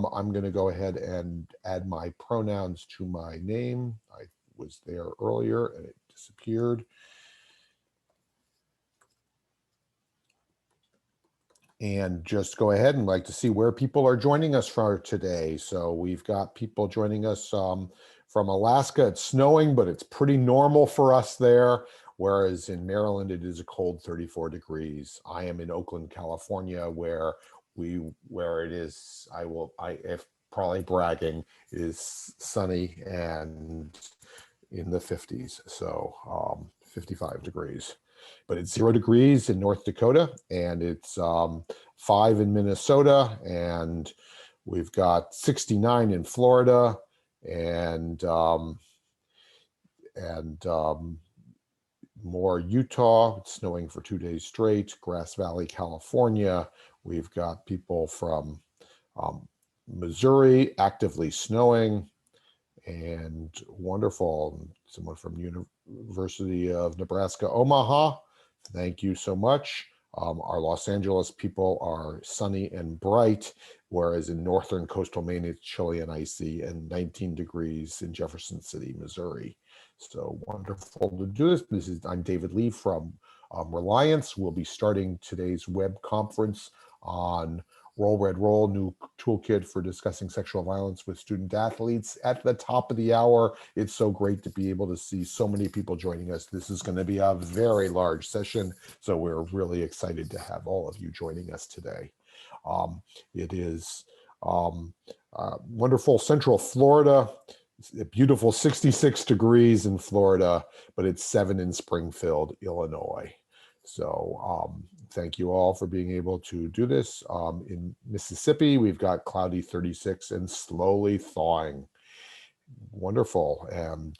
I'm going to go ahead and add my pronouns to my name. I was there earlier and it disappeared. And just go ahead and like to see where people are joining us for today. So we've got people joining us from Alaska. It's snowing, but it's pretty normal for us there. Whereas in Maryland, it is a cold 34 degrees. I am in Oakland, California, where it is, if probably bragging, is sunny and in the 50s. So 55 degrees. But it's 0 degrees in North Dakota, and it's 5 in Minnesota, and we've got 69 in Florida, and more Utah. It's snowing for 2 days straight. Grass Valley, California. We've got people from Missouri actively snowing, and wonderful. Someone from University of Nebraska, Omaha. Thank you so much. Our Los Angeles people are sunny and bright, whereas in northern coastal Maine, it's chilly and icy and 19 degrees in Jefferson City, Missouri. So wonderful to do this. I'm David Lee from RALIANCE. We'll be starting today's web conference on Roll Red Roll, new toolkit for discussing sexual violence with student athletes at the top of the hour. It's so great to be able to see so many people joining us. This is going to be a very large session, so we're really excited to have all of you joining us today. It is wonderful Central Florida. It's a beautiful 66 degrees in Florida, but it's 7 in Springfield, Illinois. So thank you all for being able to do this. In Mississippi, we've got cloudy 36 and slowly thawing. Wonderful and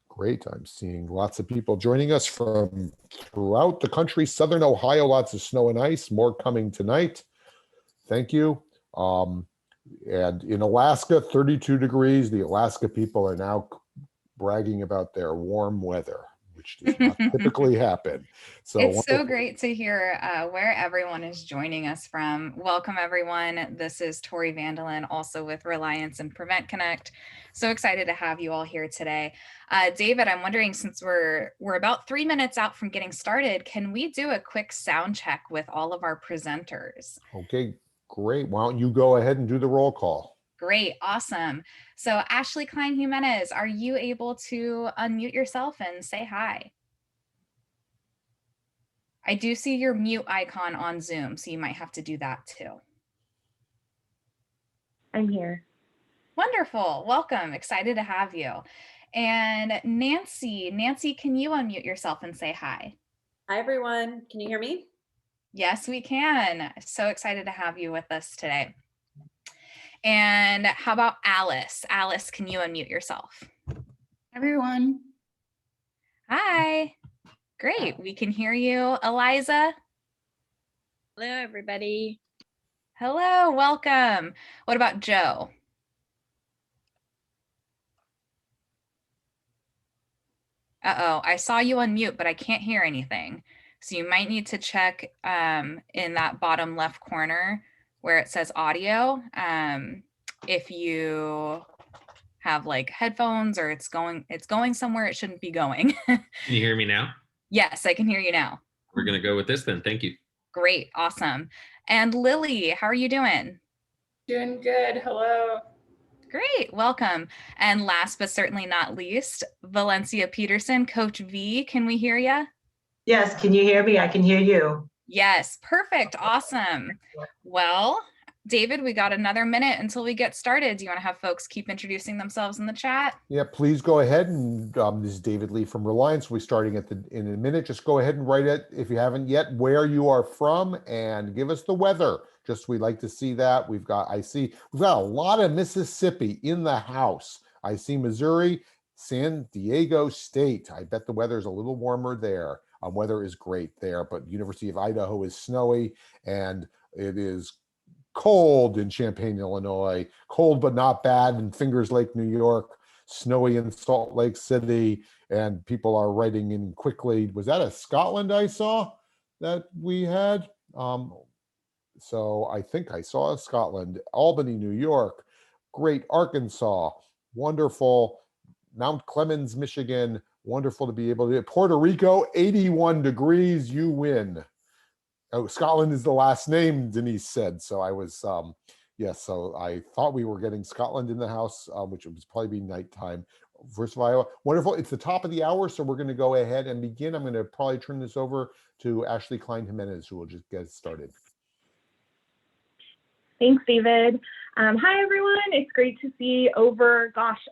great. I'm seeing lots of people joining us from throughout the country. Southern Ohio, lots of snow and ice, more coming tonight. Thank you. And in Alaska, 32 degrees. The Alaska people are now bragging about their warm weather, which does not typically happen. So it's so great to hear where everyone is joining us from. Welcome, everyone. This is Tori Vandelin, also with RALIANCE and Prevent Connect. So excited to have you all here today. David, I'm wondering, since we're about 3 minutes out from getting started, can we do a quick sound check with all of our presenters? Okay, great. Why don't you go ahead and do the roll call? Great, awesome. So Ashley Klein Jimenez, are you able to unmute yourself and say hi? I do see your mute icon on Zoom, so you might have to do that too. I'm here. Wonderful, welcome, excited to have you. And Nancy, can you unmute yourself and say hi? Hi everyone, can you hear me? Yes, we can. So excited to have you with us today. And how about Alice? Alice, can you unmute yourself? Everyone. Hi. Great. We can hear you. Eliza? Hello, everybody. Hello. Welcome. What about Joe? Uh-oh. I saw you unmute, but I can't hear anything. So you might need to check in that bottom left corner where it says audio. If you have like headphones or it's going somewhere it shouldn't be going. Can you hear me now? Yes, I can hear you now. We're going to go with this then. Thank you. Great. Awesome. And Lily, how are you doing? Doing good. Hello. Great. Welcome. And last but certainly not least, Valencia Peterson, Coach V, can we hear you? Yes. Can you hear me? I can hear you. Yes. Perfect. Awesome. Well, David, we got another minute until we get started. Do you want to have folks keep introducing themselves in the chat? Yeah, please go ahead. And this is David Lee from RALIANCE. We're starting in a minute. Just go ahead and write it, if you haven't yet, where you are from and give us the weather. Just we'd like to see that. We've got a lot of Mississippi in the house. I see Missouri, San Diego State. I bet the weather is a little warmer there. Weather is great there, but University of Idaho is snowy and it is cold in Champaign, Illinois, cold but not bad in Fingers Lake, New York, snowy in Salt Lake City, and people are writing in quickly. Was that a Scotland I saw that we had? So I think I saw Scotland, Albany, New York, great Arkansas, wonderful Mount Clemens, Michigan, wonderful to be able to Puerto Rico, 81 degrees, you win. Oh, Scotland is the last name, Denise said. So I was, yes, so I thought we were getting Scotland in the house, which would probably be nighttime. First of Iowa, wonderful. It's the top of the hour, so we're going to go ahead and begin. I'm going to probably turn this over to Ashley Klein Jimenez, who will just get started. Thanks, David. Hi, everyone. It's great to see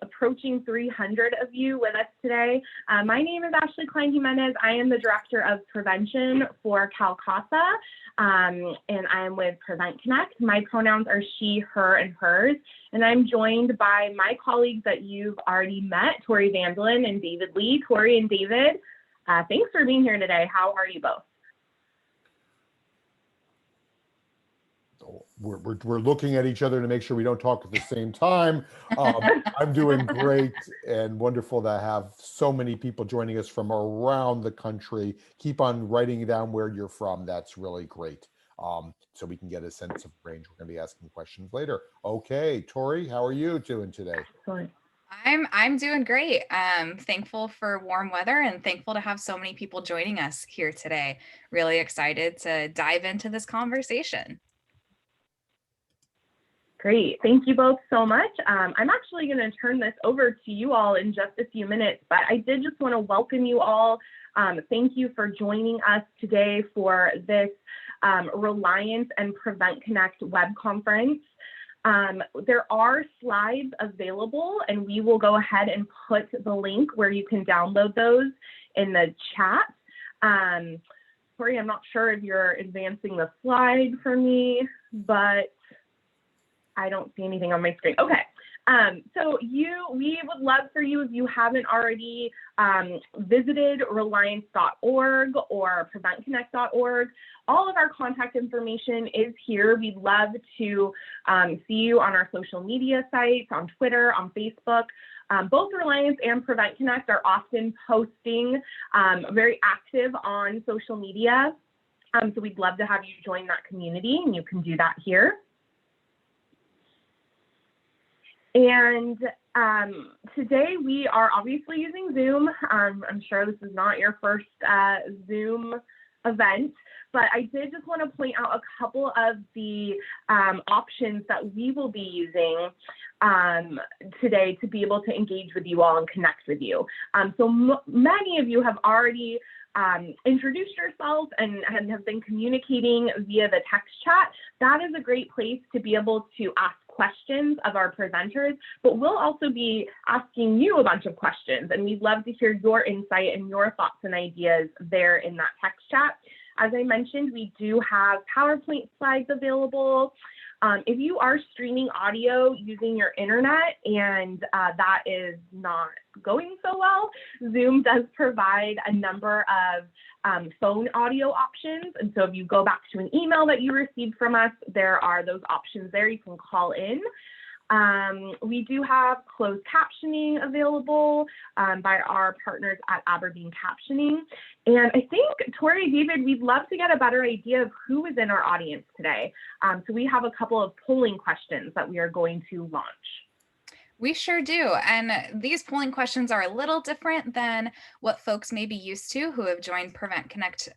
approaching 300 of you with us today. My name is Ashley Klein Jimenez. I am the Director of Prevention for CalCASA, and I am with Prevent Connect. My pronouns are she, her, and hers, and I'm joined by my colleagues that you've already met, Tori Vandelin and David Lee. Tori and David, thanks for being here today. How are you both? We're looking at each other to make sure we don't talk at the same time. I'm doing great, and wonderful to have so many people joining us from around the country. Keep on writing down where you're from. That's really great. So we can get a sense of range. We're going to be asking questions later. Okay, Tori, how are you doing today? Excellent. I'm doing great. Thankful for warm weather and thankful to have so many people joining us here today. Really excited to dive into this conversation. Great. Thank you both so much. I'm actually going to turn this over to you all in just a few minutes, but I did just want to welcome you all. Thank you for joining us today for this Reliance and Prevent Connect web conference. There are slides available, and we will go ahead and put the link where you can download those in the chat. Tori, I'm not sure if you're advancing the slide for me, but I don't see anything on my screen. Okay. So we would love for you, if you haven't already visited reliance.org or preventconnect.org, all of our contact information is here. We'd love to see you on our social media sites, on Twitter, on Facebook. Both Reliance and Prevent Connect are often posting, very active on social media. So we'd love to have you join that community, and you can do that here. And today we are obviously using Zoom. I'm sure this is not your first Zoom event, but I did just want to point out a couple of the options that we will be using today to be able to engage with you all and connect with you. So many of you have already introduced yourselves and have been communicating via the text chat. That is a great place to be able to ask questions of our presenters, but we'll also be asking you a bunch of questions, and we'd love to hear your insight and your thoughts and ideas there in that text chat. As I mentioned, we do have PowerPoint slides available. If you are streaming audio using your internet and that is not going so well, Zoom does provide a number of phone audio options. And so if you go back to an email that you received from us, there are those options there. You can call in. We do have closed captioning available by our partners at Aberdeen Captioning. And I think, Tori, David, we'd love to get a better idea of who is in our audience today. So we have a couple of polling questions that we are going to launch. We sure do. And these polling questions are a little different than what folks may be used to who have joined Prevent Connect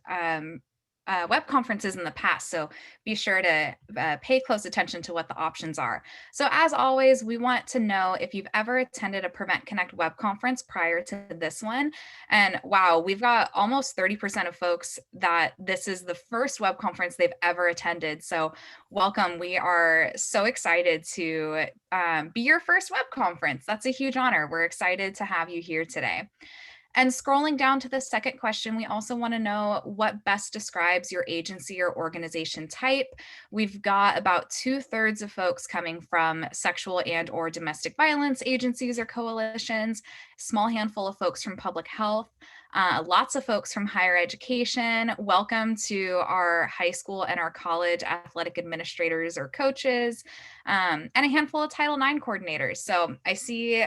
web conferences in the past. So be sure to pay close attention to what the options are. So as always, we want to know if you've ever attended a Prevent Connect web conference prior to this one. And wow, we've got almost 30% of folks that this is the first web conference they've ever attended. So welcome. We are so excited to be your first web conference. That's a huge honor. We're excited to have you here today. And scrolling down to the second question, we also want to know what best describes your agency or organization type. We've got about 2/3 of folks coming from sexual and/or domestic violence agencies or coalitions, small handful of folks from public health, lots of folks from higher education. Welcome to our high school and our college athletic administrators or coaches, and a handful of Title IX coordinators. So I see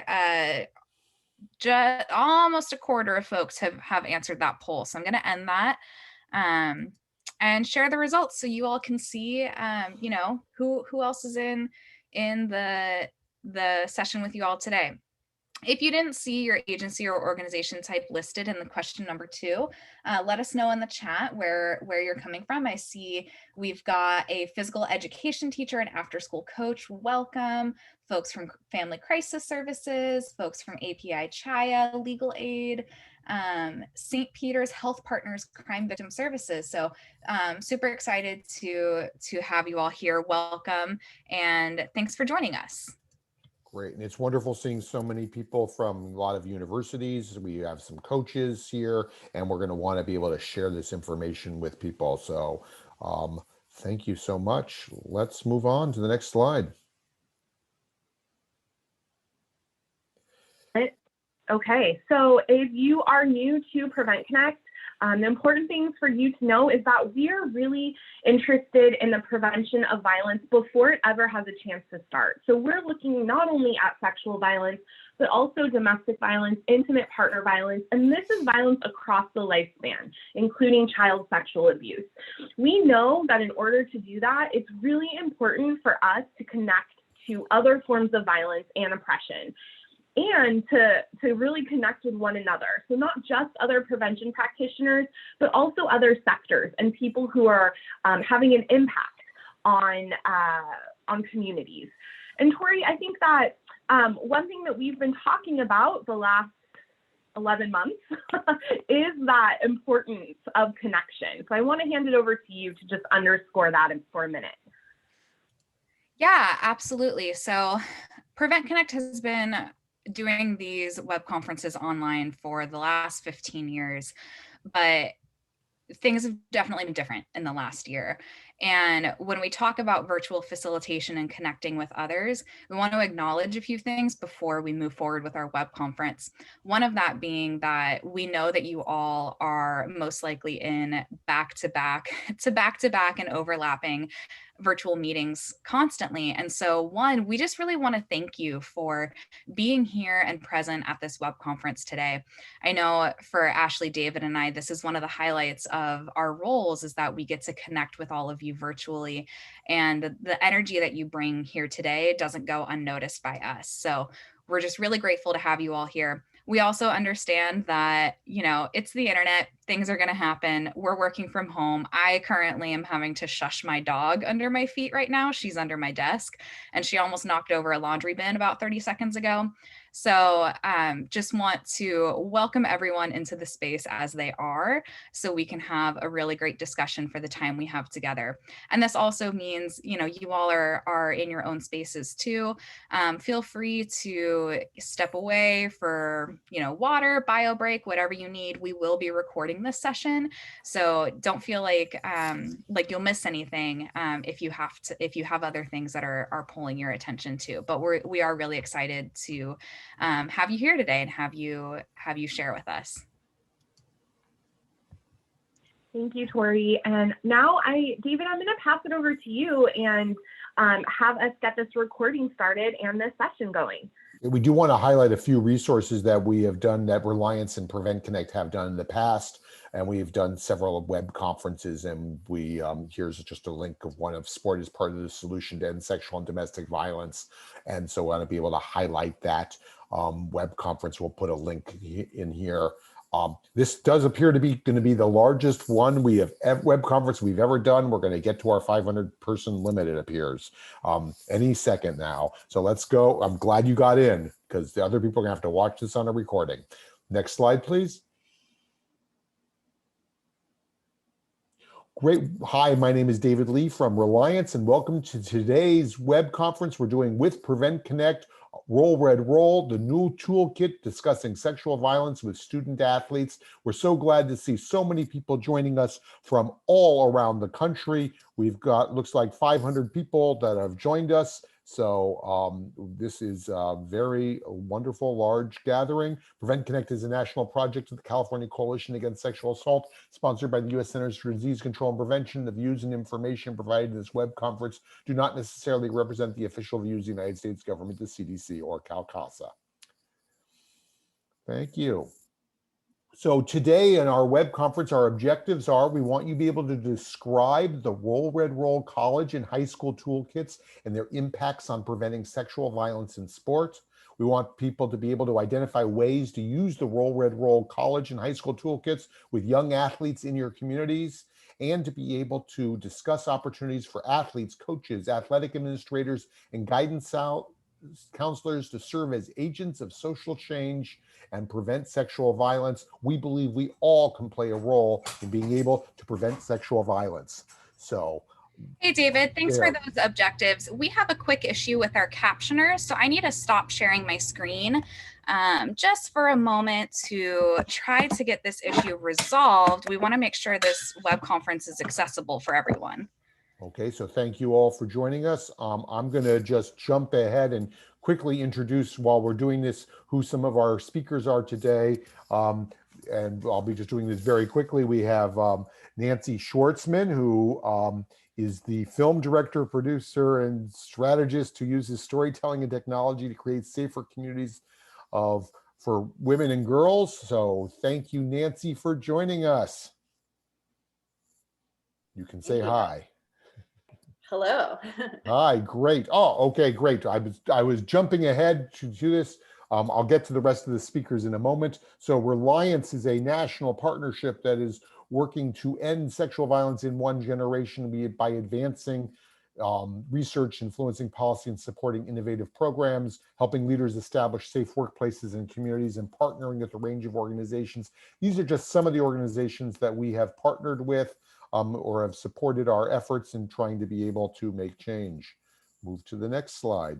just almost a quarter of folks have answered that poll. So I'm going to end that. and share the results so you all can see, you know, who else is in the session with you all today. If you didn't see your agency or organization type listed in the question number 2, let us know in the chat where you're coming from. I see we've got a physical education teacher and after school coach. Welcome. Folks from Family Crisis Services, folks from API Chaya, Legal Aid, St. Peter's Health Partners Crime Victim Services. So super excited to have you all here. Welcome and thanks for joining us. Great. And it's wonderful seeing so many people from a lot of universities. We have some coaches here, and we're going to want to be able to share this information with people. So thank you so much. Let's move on to the next slide. Okay, so if you are new to Prevent Connect, the important things for you to know is that we are really interested in the prevention of violence before it ever has a chance to start. So we're looking not only at sexual violence, but also domestic violence, intimate partner violence, and this is violence across the lifespan, including child sexual abuse. We know that in order to do that, it's really important for us to connect to other forms of violence and oppression, and to really connect with one another. So not just other prevention practitioners, but also other sectors and people who are having an impact on communities. And Tori, I think that one thing that we've been talking about the last 11 months is that importance of connection. So I want to hand it over to you to just underscore that for a minute. Yeah, absolutely. So Prevent Connect has been doing these web conferences online for the last 15 years, but things have definitely been different in the last year. And when we talk about virtual facilitation and connecting with others, we want to acknowledge a few things before we move forward with our web conference. One of that being that we know that you all are most likely in back-to-back and overlapping virtual meetings constantly. And so one, we just really want to thank you for being here and present at this web conference today. I know for Ashley, David, and I, this is one of the highlights of our roles is that we get to connect with all of you virtually. And the energy that you bring here today doesn't go unnoticed by us. So we're just really grateful to have you all here. We also understand that, you know, it's the internet, things are going to happen. We're working from home. I currently am having to shush my dog under my feet right now. She's under my desk and she almost knocked over a laundry bin about 30 seconds ago. So just want to welcome everyone into the space as they are, so we can have a really great discussion for the time we have together. And this also means, you know, you all are in your own spaces too. Feel free to step away for, you know, water, bio break, whatever you need. We will be recording this session, so don't feel like you'll miss anything if you have other things that are pulling your attention too. But we are really excited to have you here today and have you share with us. Thank you, Tori. And now David, I'm going to pass it over to you and have us get this recording started and this session going. We do want to highlight a few resources that we have done that RALIANCE and Prevent Connect have done in the past. And we've done several web conferences, and we here's just a link of one of Sport is part of the solution to end sexual and domestic violence. And so I want to be able to highlight that web conference. We'll put a link in here. This does appear to be going to be the largest one web conference we've ever done. We're going to get to our 500 person limit, it appears, any second now. So let's go. I'm glad you got in, because the other people are going to have to watch this on a recording. Next slide, please. Great. Hi, my name is David Lee from RALIANCE, and welcome to today's web conference we're doing with Prevent Connect, Roll Red Roll, the new toolkit discussing sexual violence with student athletes. We're so glad to see so many people joining us from all around the country. We've got, looks like 500 people that have joined us. So this is a very wonderful, large gathering. Prevent Connect is a national project of the California Coalition Against Sexual Assault, sponsored by the U.S. Centers for Disease Control and Prevention. The views and information provided in this web conference do not necessarily represent the official views of the United States government, the CDC, or CalCASA. Thank you. So today in our web conference, our objectives are we want you to be able to describe the Roll Red Roll college and high school toolkits and their impacts on preventing sexual violence in sport. We want people to be able to identify ways to use the Roll Red Roll college and high school toolkits with young athletes in your communities, and to be able to discuss opportunities for athletes, coaches, athletic administrators, and guidance counselors to serve as agents of social change and prevent sexual violence. We believe we all can play a role in being able to prevent sexual violence. So, hey, David, thanks for there. those objectives. We have a quick issue with our captioners, so I need to stop sharing my screen just for a moment to try to get this issue resolved. We want to make sure this web conference is accessible for everyone. Okay, so thank you all for joining us. I'm going to just jump ahead and quickly introduce, while we're doing this, who some of our speakers are today. And I'll be just doing this very quickly. We have Nancy Schwartzman, who is the film director, producer, and strategist who uses storytelling and technology to create safer communities for women and girls. So thank you, Nancy, for joining us. You can say hi. Hello. Hi, great. Oh, okay, great. I was jumping ahead to do this. I'll get to the rest of the speakers in a moment. So RALIANCE is a national partnership that is working to end sexual violence in one generation by advancing research, influencing policy, and supporting innovative programs, helping leaders establish safe workplaces and communities, and partnering with a range of organizations. These are just some of the organizations that we have partnered with or have supported our efforts in trying to be able to make change. Move to the next slide.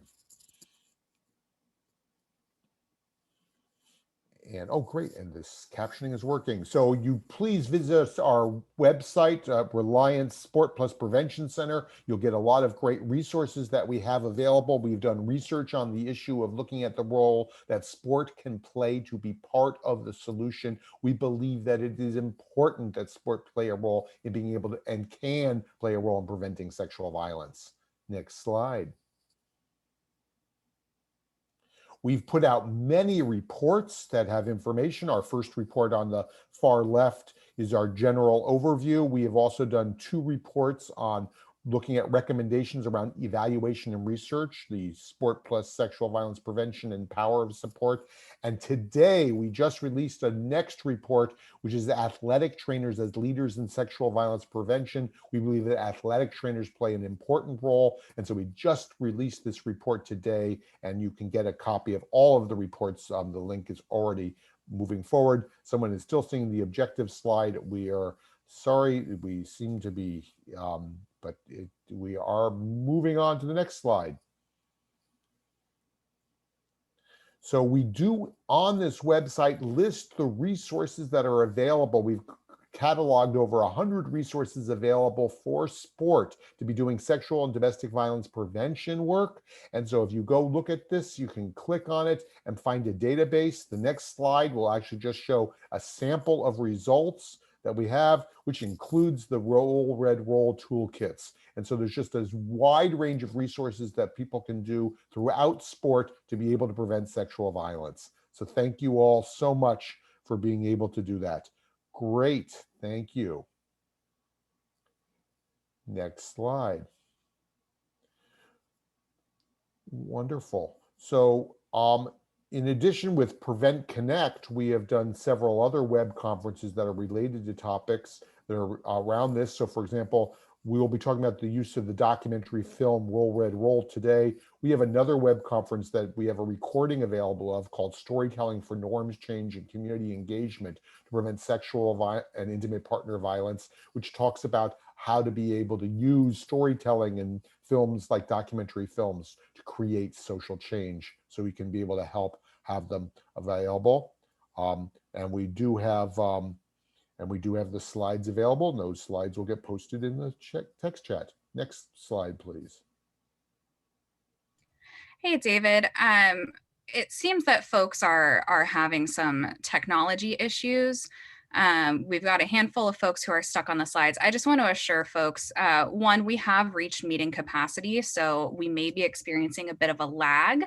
And oh, great, and this captioning is working. So you please visit our website, Reliance Sport Plus Prevention Center. You'll get a lot of great resources that we have available. We've done research on the issue of looking at the role that sport can play to be part of the solution. We believe that it is important that sport play a role in being able to and can play a role in preventing sexual violence. Next slide. We've put out many reports that have information. Our first report on the far left is our general overview. We have also done 2 reports on looking at recommendations around evaluation and research, the Sport Plus Sexual Violence Prevention and Power of Support. And today we just released a next report, which is athletic trainers as leaders in sexual violence prevention. We believe that athletic trainers play an important role. And so we just released this report today, and you can get a copy of all of the reports. The link is already moving forward. Someone is still seeing the objective slide. We are sorry, we seem to be, but we are moving on to the next slide. So we do on this website list the resources that are available. We've cataloged over 100 resources available for sport to be doing sexual and domestic violence prevention work. And so if you go look at this, you can click on it and find a database. The next slide will actually just show a sample of results that we have, which includes the Roll Red Roll toolkits. And so there's just a wide range of resources that people can do throughout sport to be able to prevent sexual violence. So thank you all so much for being able to do that. Great, thank you. Next slide. Wonderful. So in addition, with Prevent Connect, we have done several other web conferences that are related to topics that are around this. So for example, we will be talking about the use of the documentary film Roll Red Roll today. We have another web conference that we have a recording available of called Storytelling for Norms Change and Community Engagement to Prevent Sexual and Intimate Partner Violence, which talks about how to be able to use storytelling in films like documentary films to create social change, so we can be able to have them available. And we do have the slides available, and those slides will get posted in the text chat. Next slide, please. Hey, David. It seems that folks are having some technology issues. We've got a handful of folks who are stuck on the slides. I just want to assure folks, one, we have reached meeting capacity, so we may be experiencing a bit of a lag.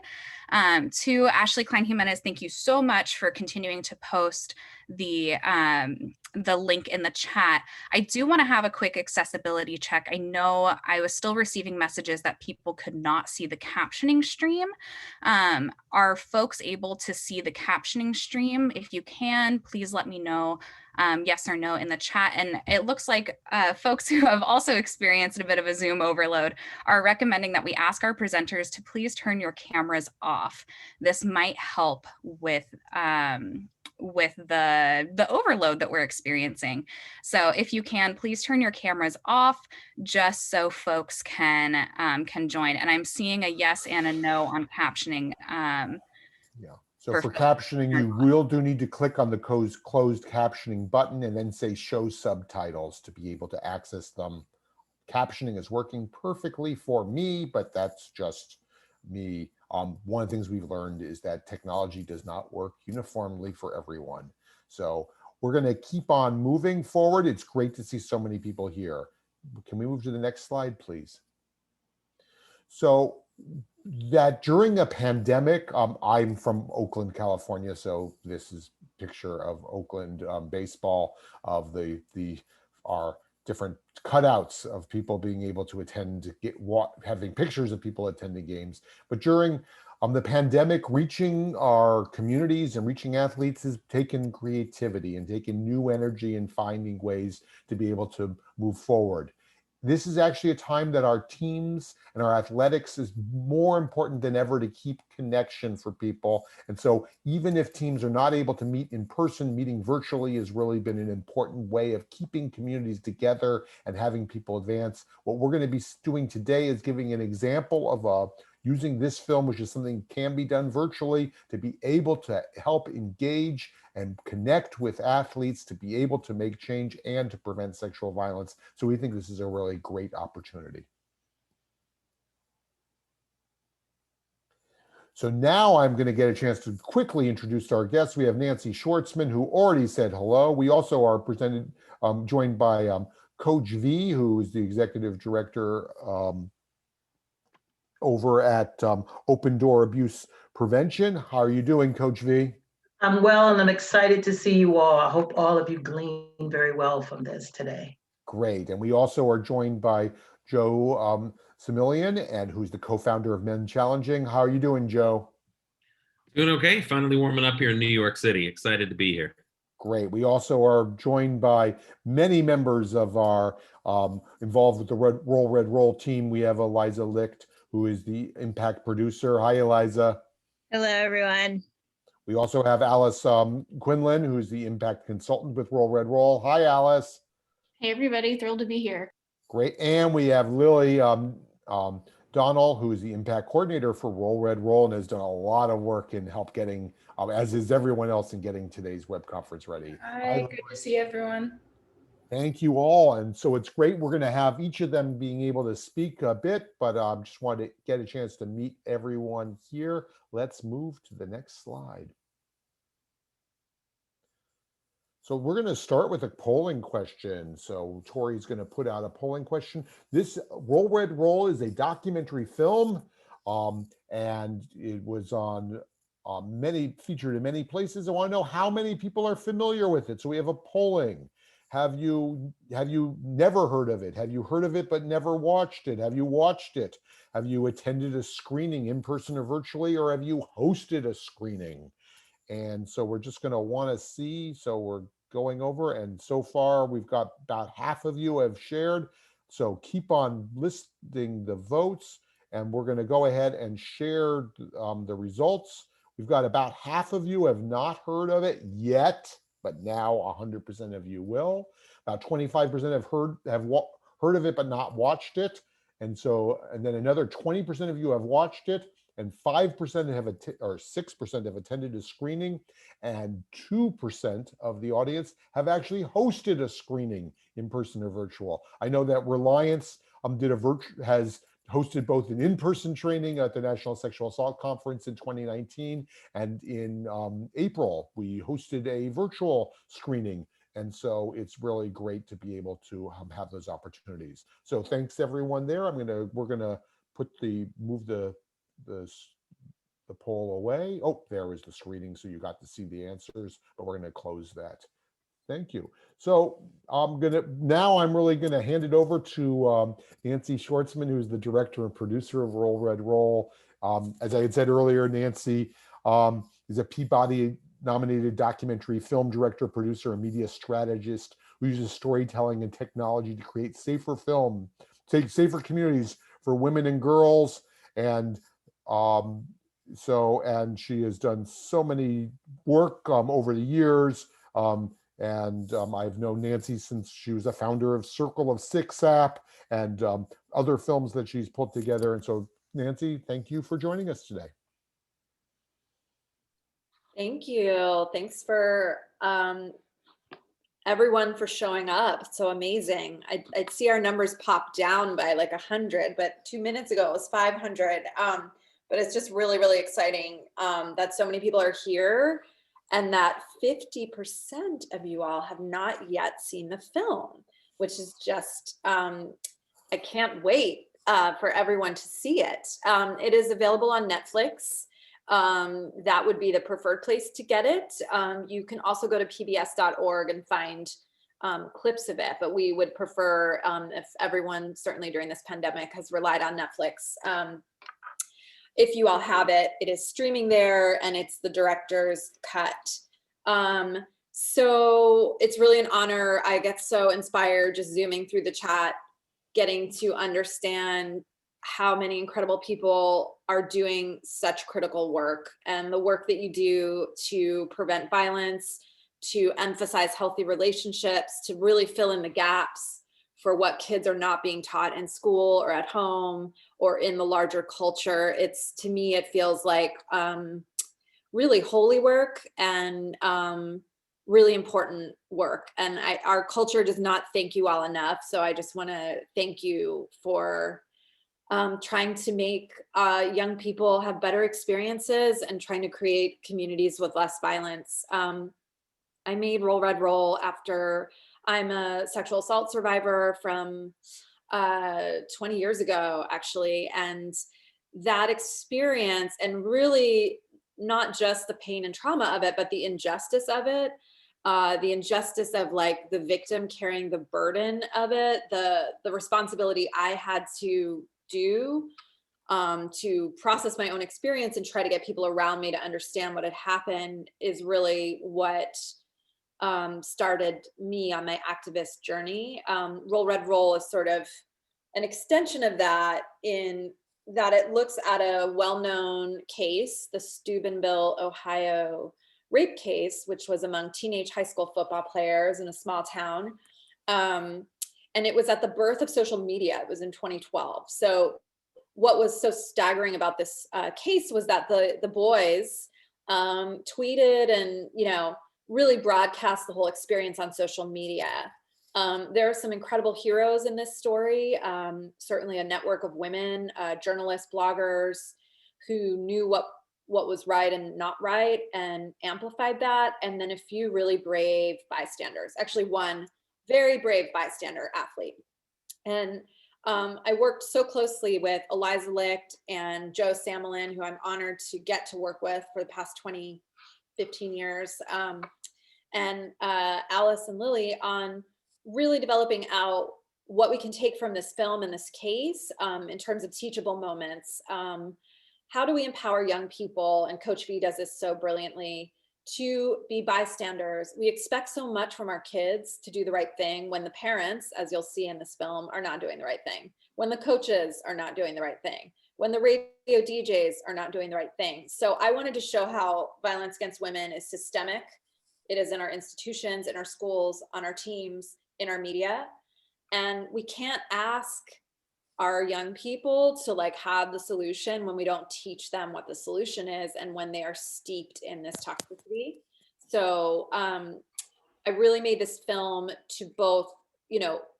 To Ashley Klein Jimenez, thank you so much for continuing to post the link in the chat. I do want to have a quick accessibility check. I know I was still receiving messages that people could not see the captioning stream. Are folks able to see the captioning stream? If you can, please let me know yes or no in the chat. And it looks like folks who have also experienced a bit of a Zoom overload are recommending that we ask our presenters to please turn your cameras off. This might help with the overload that we're experiencing. So if you can, please turn your cameras off just so folks can join. And I'm seeing a yes and a no on captioning. Yeah. So for captioning, you will need to click on the closed captioning button and then say show subtitles to be able to access them. Captioning is working perfectly for me, but that's just me. One of the things we've learned is that technology does not work uniformly for everyone. So we're going to keep on moving forward. It's great to see so many people here. Can we move to the next slide, please? So that during a pandemic, I'm from Oakland, California, so this is a picture of Oakland baseball, of our different cutouts of people being able to attend, having pictures of people attending games. But during the pandemic, reaching our communities and reaching athletes has taken creativity and taken new energy and finding ways to be able to move forward. This is actually a time that our teams and our athletics is more important than ever to keep connection for people. And so even if teams are not able to meet in person, meeting virtually has really been an important way of keeping communities together and having people advance. What we're going to be doing today is giving an example of using this film, which is something that can be done virtually, to be able to help engage and connect with athletes, to be able to make change and to prevent sexual violence. So we think this is a really great opportunity. So now I'm going to get a chance to quickly introduce our guests. We have Nancy Schwartzman, who already said hello. We also are joined by Coach V, who is the executive director over at Open Door Abuse Prevention. How are you doing, Coach V? I'm well, and I'm excited to see you all. I hope all of you glean very well from this today. Great. And we also are joined by Joe Similian, and who's the co-founder of MenChallenging. How are you doing, Joe? Doing okay. Finally warming up here in New York City. Excited to be here. Great. We also are joined by many members of our involved with the Roll Red Roll team. We have Eliza Licht, who is the impact producer. Hi, Eliza. Hello, everyone. We also have Alice Quinlan, who's the impact consultant with Roll Red Roll. Hi, Alice. Hey, everybody. Thrilled to be here. Great. And we have Lily Donnell, who is the impact coordinator for Roll Red Roll and has done a lot of work in help getting, as is everyone else, in getting today's web conference ready. Hi, good to see everyone. Thank you all. And so it's great. We're going to have each of them being able to speak a bit, but just wanted to get a chance to meet everyone here. Let's move to the next slide. So we're going to start with a polling question. So Tori's going to put out a polling question. This Roll Red Roll is a documentary film, and it was on featured in many places. I want to know how many people are familiar with it. So we have a polling. Have you never heard of it? Have you heard of it but never watched it? Have you watched it? Have you attended a screening in person or virtually, or have you hosted a screening? And so we're just going to want to see. So we're going over, and so far we've got about half of you have shared. So keep on listing the votes, and we're going to go ahead and share the results. We've got about half of you have not heard of it yet, but now 100% of you will. About 25% have heard of it but not watched it, and then another 20% of you have watched it, and 5% have or 6% have attended a screening, and 2% of the audience have actually hosted a screening in person or virtual. I know that Reliance has hosted both an in-person training at the National Sexual Assault Conference in 2019, and in April we hosted a virtual screening. And so it's really great to be able to have those opportunities. So thanks everyone there. We're gonna move the the poll away. Oh, there was the screening, so you got to see the answers, but we're going to close that. Thank you. So I'm really gonna hand it over to Nancy Schwartzman, who's the director and producer of Roll Red Roll. As I had said earlier, Nancy is a Peabody nominated documentary film director, producer, and media strategist who uses storytelling and technology to create safer communities for women and girls. And she has done so many work over the years. I've known Nancy since she was a founder of Circle of Six app and other films that she's put together. And so, Nancy, thank you for joining us today. Thank you. Thanks for everyone for showing up. It's so amazing. I'd see our numbers pop down by like 100, but 2 minutes ago it was 500. But it's just really, really exciting that so many people are here and that 50% of you all have not yet seen the film, which is just, I can't wait for everyone to see it. It is available on Netflix. That would be the preferred place to get it. You can also go to pbs.org and find clips of it, but we would prefer, if everyone certainly during this pandemic has relied on Netflix, if you all have it, it is streaming there and it's the director's cut. So it's really an honor. I get so inspired just zooming through the chat, getting to understand how many incredible people are doing such critical work, and the work that you do to prevent violence, to emphasize healthy relationships, to really fill in the gaps for what kids are not being taught in school or at home or in the larger culture. It's, to me, it feels like really holy work and really important work. And our culture does not thank you all enough. So I just want to thank you for trying to make young people have better experiences and trying to create communities with less violence. I made Roll Red Roll after I'm a sexual assault survivor from 20 years ago, actually. And that experience, and really not just the pain and trauma of it, but the injustice of it, the injustice of like the victim carrying the burden of it, the responsibility I had to do to process my own experience and try to get people around me to understand what had happened is really what started me on my activist journey. Roll Red Roll is sort of an extension of that, in that it looks at a well-known case, the Steubenville, Ohio rape case, which was among teenage high school football players in a small town. And it was at the birth of social media. It was in 2012. So what was so staggering about this case was that the boys tweeted and, really broadcast the whole experience on social media. There are some incredible heroes in this story. Certainly a network of women, journalists, bloggers who knew what was right and not right and amplified that. And then a few really brave bystanders, actually one very brave bystander athlete. And I worked so closely with Eliza Licht and Joe Samelin, who I'm honored to get to work with for the past 15 years, and Alice and Lily on really developing out what we can take from this film and this case in terms of teachable moments. How do we empower young people? And Coach V does this so brilliantly, to be bystanders. We expect so much from our kids to do the right thing when the parents, as you'll see in this film, are not doing the right thing, when the coaches are not doing the right thing, when the radio DJs are not doing the right thing. So I wanted to show how violence against women is systemic. It is in our institutions, in our schools, on our teams, in our media. And we can't ask our young people to like have the solution when we don't teach them what the solution is and when they are steeped in this toxicity. So I really made this film to both,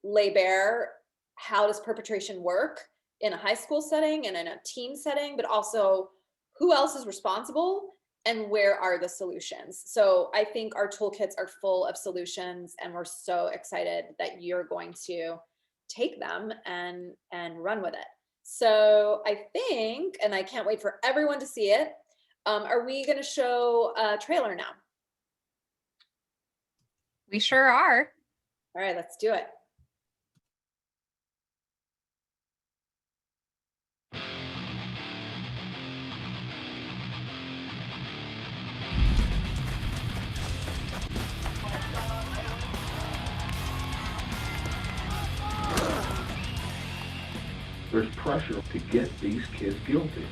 lay bare how does perpetration work in a high school setting and in a team setting, but also who else is responsible and where are the solutions. So I think our toolkits are full of solutions, and we're so excited that you're going to take them and run with it. So I think, and I can't wait for everyone to see it, Are we going to show a trailer now? We sure are. All right, let's do it. There's pressure to get these kids guilty.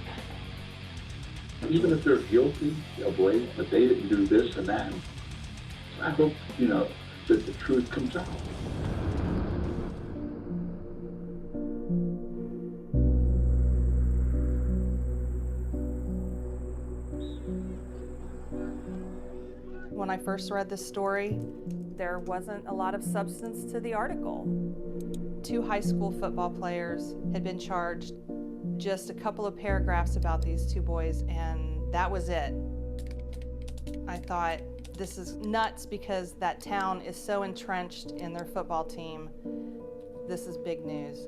Even if they're guilty of rape, but they didn't do this and that, I hope, that the truth comes out. When I first read the story, there wasn't a lot of substance to the article. 2 high school football players had been charged, just a couple of paragraphs about these 2 boys, and that was it. I thought, this is nuts because that town is so entrenched in their football team. This is big news.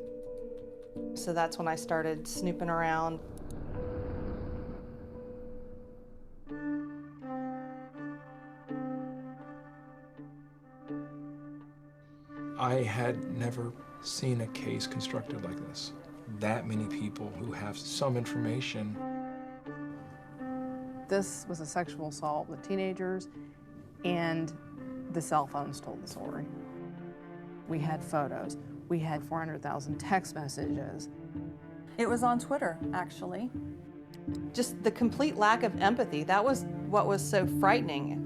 So that's when I started snooping around. I had never seen a case constructed like this. That many people who have some information. This was a sexual assault with teenagers, and the cell phones told the story. We had photos. We had 400,000 text messages. It was on Twitter, actually. Just the complete lack of empathy, that was what was so frightening.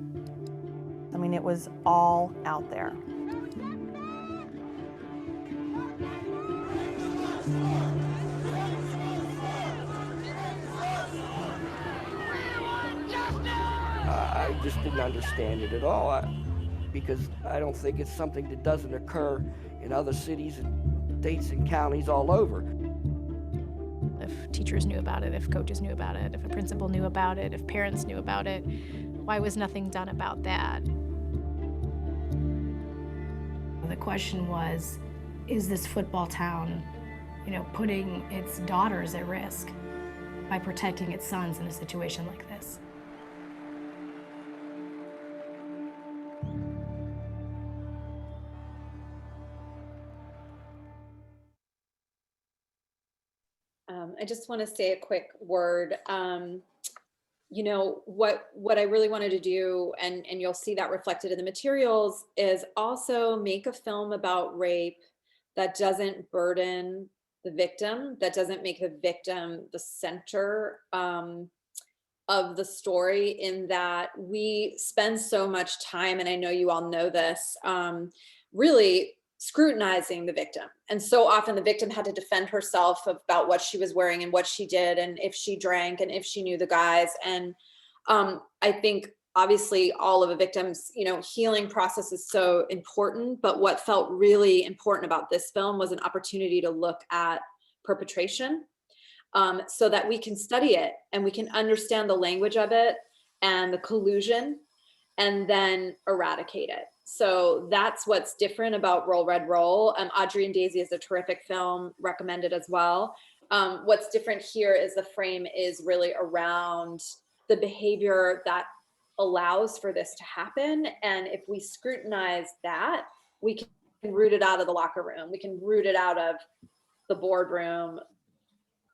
I mean, it was all out there. I just didn't understand it at all because I don't think it's something that doesn't occur in other cities and states and counties all over. If teachers knew about it, if coaches knew about it, if a principal knew about it, if parents knew about it, why was nothing done about that? The question was, is this football town, putting its daughters at risk by protecting its sons in a situation like this? I just want to say a quick word. What I really wanted to do, and you'll see that reflected in the materials, is also make a film about rape that doesn't burden the victim, that doesn't make the victim the center of the story, in that we spend so much time, and I know you all know this, really scrutinizing the victim. And so often the victim had to defend herself about what she was wearing and what she did, and if she drank and if she knew the guys. And I think obviously all of a victim's, healing process is so important, but what felt really important about this film was an opportunity to look at perpetration, so that we can study it and we can understand the language of it and the collusion, and then eradicate it. So that's what's different about Roll Red Roll. Audrey and Daisy is a terrific film, recommended as well. What's different here is the frame is really around the behavior that allows for this to happen. And if we scrutinize that, we can root it out of the locker room. We can root it out of the boardroom,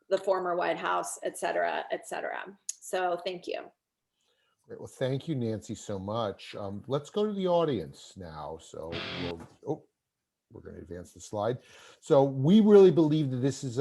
the former White House, et cetera, et cetera. So thank you. Great. Well, thank you, Nancy, so much. Let's go to the audience now. So we're going to advance the slide. So we really believe that this is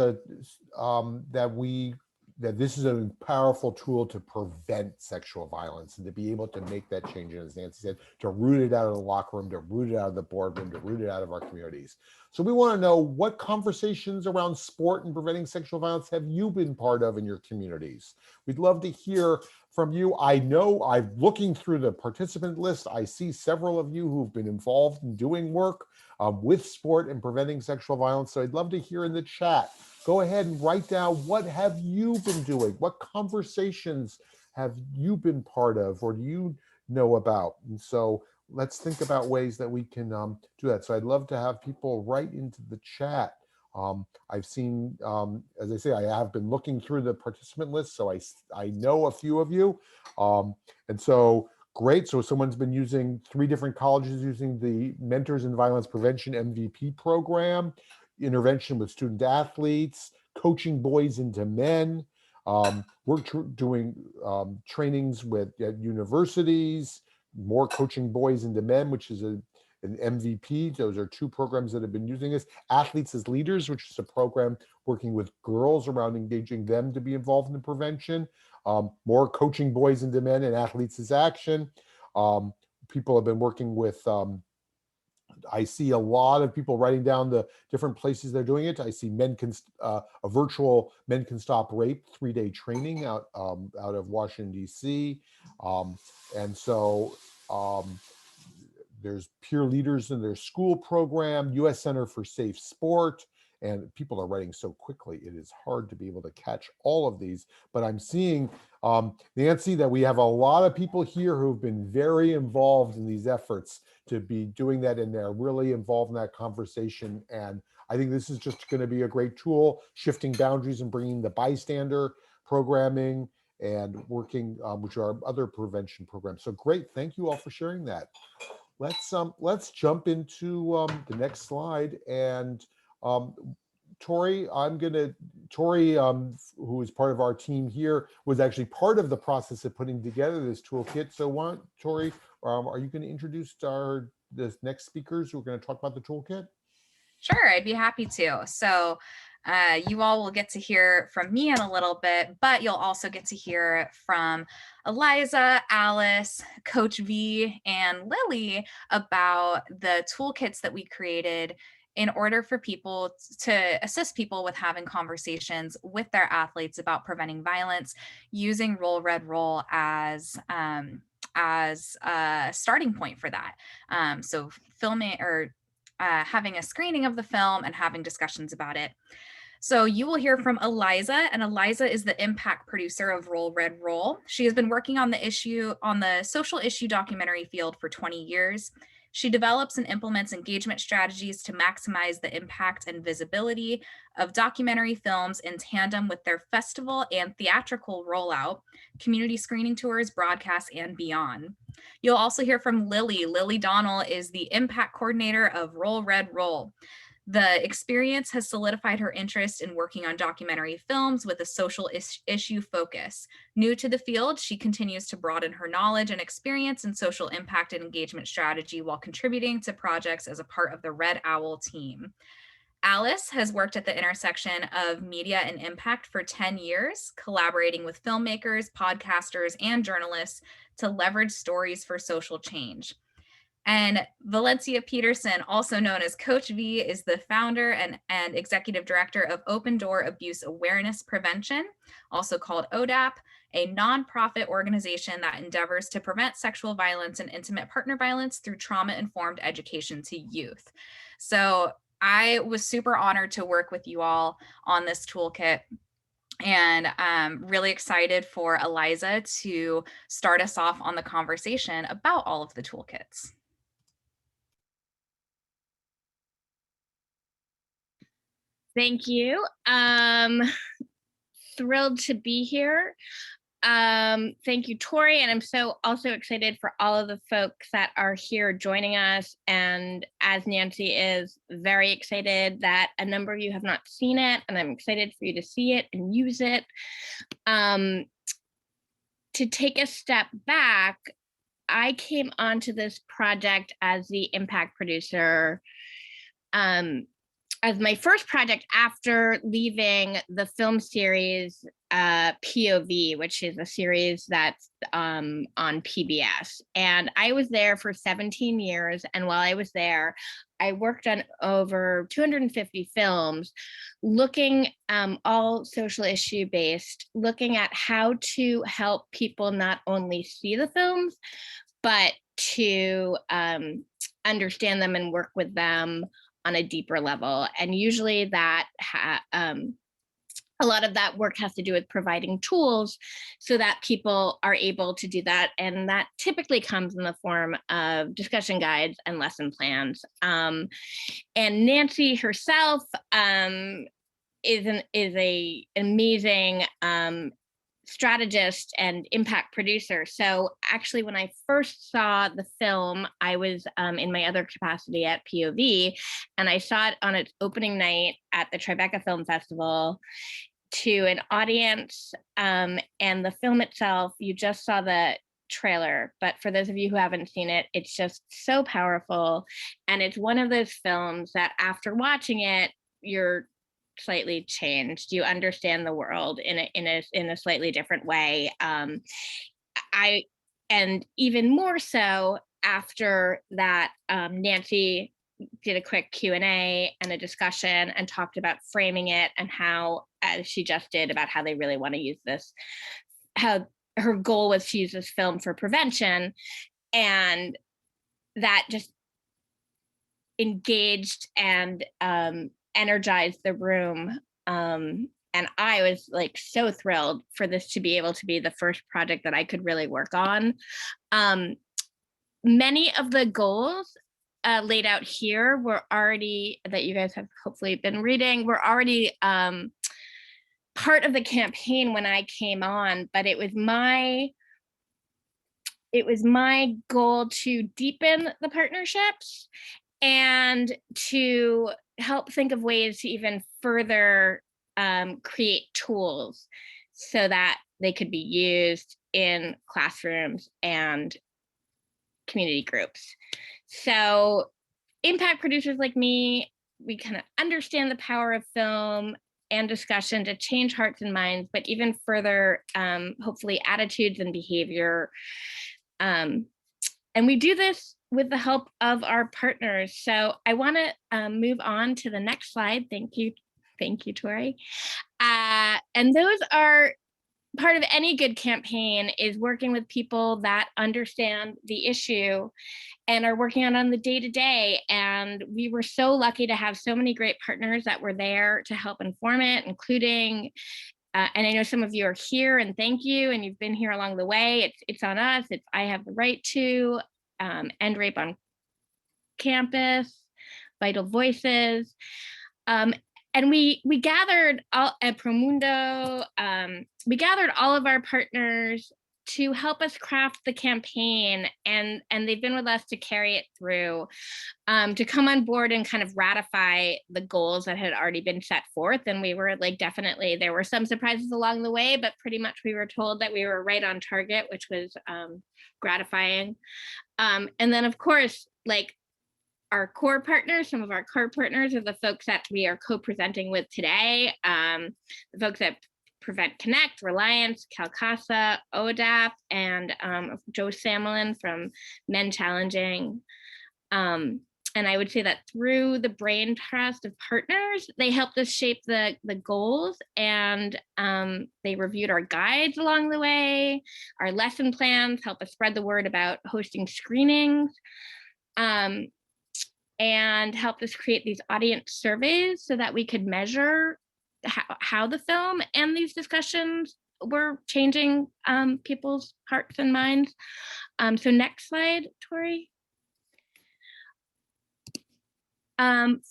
this is a powerful tool to prevent sexual violence and to be able to make that change. And as Nancy said, to root it out of the locker room, to root it out of the boardroom, to root it out of our communities. So we want to know, what conversations around sport and preventing sexual violence have you been part of in your communities? We'd love to hear from you. I know I'm looking through the participant list. I see several of you who've been involved in doing work with sport and preventing sexual violence. So I'd love to hear in the chat. Go ahead and write down, what have you been doing? What conversations have you been part of or do you know about? And so let's think about ways that we can do that. So I'd love to have people write into the chat I've seen, as I say, I have been looking through the participant list, so I know a few of you. And so great. So someone's been using 3 different colleges using the Mentors in Violence Prevention MVP program, intervention with student athletes, coaching boys into men. We're doing trainings with at universities, more coaching boys into men, which is an MVP. Those are 2 programs that have been using this. Athletes as Leaders, which is a program working with girls around engaging them to be involved in prevention. More coaching boys into men and Athletes as Action. People have been working with, I see a lot of people writing down the different places they're doing it. I see a virtual Men Can Stop Rape 3-day training out of Washington, D.C. And so there's peer leaders in their school program, U.S. Center for Safe Sport, and people are writing so quickly. It is hard to be able to catch all of these, but I'm seeing, Nancy, that we have a lot of people here who've been very involved in these efforts to be doing that, and they're really involved in that conversation. And I think this is just going to be a great tool, shifting boundaries and bringing the bystander programming and working, which are other prevention programs. So great, thank you all for sharing that. Let's jump into the next slide. And Tori, Tori, who is part of our team here, was actually part of the process of putting together this toolkit. So Tori, are you going to introduce the next speakers who are going to talk about the toolkit? Sure, I'd be happy to. So you all will get to hear from me in a little bit, but you'll also get to hear from Eliza, Alice, Coach V, and Lily about the toolkits that we created in order for people to assist people with having conversations with their athletes about preventing violence, using Roll Red Roll as a starting point for that. So filming or having a screening of the film and having discussions about it. So you will hear from Eliza, and Eliza is the impact producer of Roll Red Roll. She has been working on the social issue documentary field for 20 years. She develops and implements engagement strategies to maximize the impact and visibility of documentary films in tandem with their festival and theatrical rollout, community screening tours, broadcasts, and beyond. You'll also hear from Lily. Lily Donnell is the impact coordinator of Roll Red Roll. The experience has solidified her interest in working on documentary films with a social issue focus. New to the field, she continues to broaden her knowledge and experience in social impact and engagement strategy while contributing to projects as a part of the Red Owl team. Alice has worked at the intersection of media and impact for 10 years, collaborating with filmmakers, podcasters, and journalists to leverage stories for social change. And Valencia Peterson, also known as Coach V, is the founder and executive director of Open Door Abuse Awareness Prevention, also called ODAP, a nonprofit organization that endeavors to prevent sexual violence and intimate partner violence through trauma-informed education to youth. So I was super honored to work with you all on this toolkit. And I'm really excited for Eliza to start us off on the conversation about all of the toolkits. Thank you. Thrilled to be here. Thank you, Tori, and I'm also excited for all of the folks that are here joining us. And as Nancy is, very excited that a number of you have not seen it, and I'm excited for you to see it and use it. To take a step back, I came onto this project as the impact producer as my first project after leaving the film series POV, which is a series that's on PBS. And I was there for 17 years. And while I was there, I worked on over 250 films, looking all social issue based, looking at how to help people not only see the films, but to understand them and work with them on a deeper level. And usually that a lot of that work has to do with providing tools so that people are able to do that. And that typically comes in the form of discussion guides and lesson plans. And Nancy herself is an amazing strategist and impact producer. So actually, when I first saw the film, I was in my other capacity at POV, and I saw it on its opening night at the Tribeca Film Festival to an audience. And the film itself, you just saw the trailer, but for those of you who haven't seen it, it's just so powerful. And it's one of those films that after watching it, you're slightly changed. You understand the world in a slightly different way. And even more so after that, Nancy did a quick Q&A and a discussion and talked about framing it and how, as she just did, about how they really want to use this, how her goal was to use this film for prevention. And that just engaged and energized the room. And I was like so thrilled for this to be able to be the first project that I could really work on. Many of the goals laid out here were already, that you guys have hopefully been reading, were already part of the campaign when I came on, but it was my goal to deepen the partnerships and to help think of ways to even further create tools so that they could be used in classrooms and community groups. So impact producers like me, we kind of understand the power of film and discussion to change hearts and minds, but even further, hopefully attitudes and behavior. And we do this with the help of our partners. So I want to move on to the next slide. Thank you, Tori. And those are part of any good campaign, is working with people that understand the issue and are working on the day-to-day. And we were so lucky to have so many great partners that were there to help inform it, including, and I know some of you are here, and thank you, and you've been here along the way. It's on us. It's I Have the Right To, End Rape on Campus, Vital Voices. And we gathered all at Promundo, we gathered all of our partners to help us craft the campaign, and they've been with us to carry it through, to come on board and kind of ratify the goals that had already been set forth. And we were like, definitely, there were some surprises along the way, but pretty much we were told that we were right on target, which was gratifying. And then of course, like, our core partners, some of our core partners are the folks that we are co-presenting with today. The folks at Prevent Connect, RALIANCE, CalCASA, ODAP, and Joe Samelin from MenChallenging. And I would say that through the brain trust of partners, they helped us shape the goals, and they reviewed our guides along the way, our lesson plans, help us spread the word about hosting screenings, and helped us create these audience surveys so that we could measure how the film and these discussions were changing people's hearts and minds. So next slide, Tori.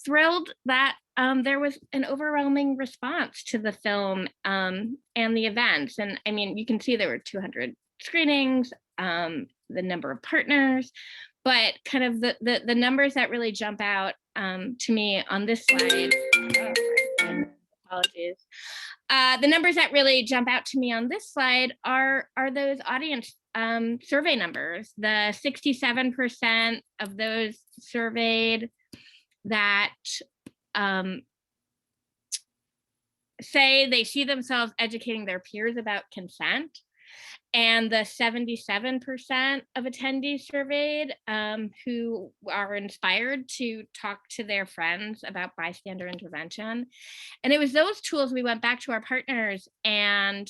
Thrilled that there was an overwhelming response to the film and the events. And I mean, you can see there were 200 screenings, the number of partners, but kind of the numbers that really jump out to me on this slide, apologies. The numbers that really jump out to me on this slide are those audience survey numbers. The 67% of those surveyed that say they see themselves educating their peers about consent, and the 77% of attendees surveyed who are inspired to talk to their friends about bystander intervention. And it was those tools we went back to our partners, and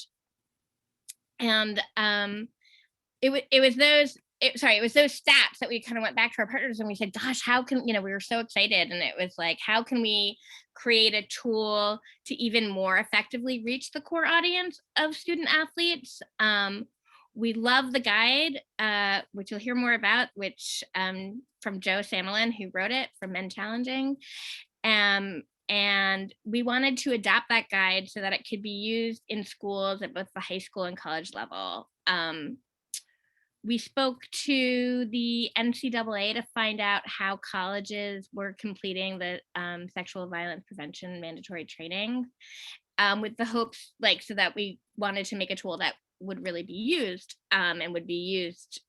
it it was those stats that we kind of went back to our partners and we said, gosh, how can, we were so excited. And it was like, how can we create a tool to even more effectively reach the core audience of student athletes? We love the guide, which you'll hear more about, which from Joe Samelin, who wrote it, from MenChallenging. And we wanted to adapt that guide so that it could be used in schools at both the high school and college level. We spoke to the NCAA to find out how colleges were completing the sexual violence prevention mandatory training, with the hopes, so that we wanted to make a tool that would really be used and would be used.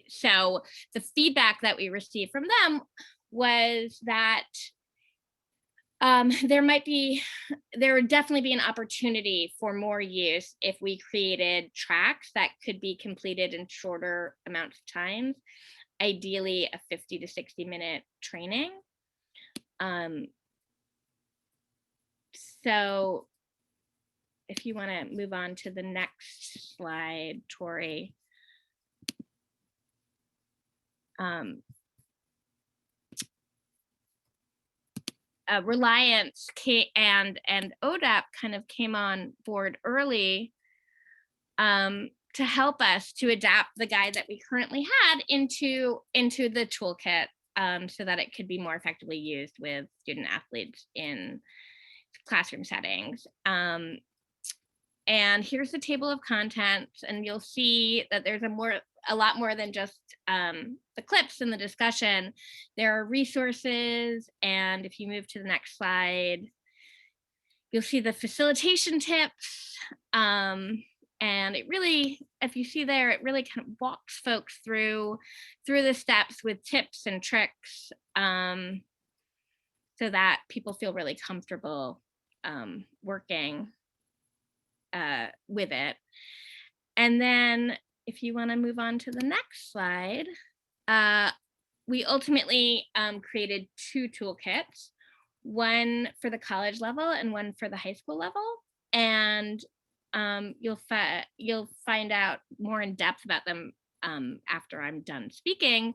So the feedback that we received from them was that there would definitely be an opportunity for more use if we created tracks that could be completed in shorter amounts of time, ideally a 50 to 60 minute training. So if you want to move on to the next slide, Tori. RALIANCE and ODAP kind of came on board early to help us to adapt the guide that we currently had into the toolkit, so that it could be more effectively used with student athletes in classroom settings. And here's the table of contents, and you'll see that there's a lot more than just the clips in the discussion. There are resources, and if you move to the next slide, you'll see the facilitation tips. And it really, if you see there, it really kind of walks folks through the steps with tips and tricks, so that people feel really comfortable working with it. And then if you want to move on to the next slide, we ultimately created 2 toolkits, one for the college level and one for the high school level. And you'll find out more in depth about them after I'm done speaking.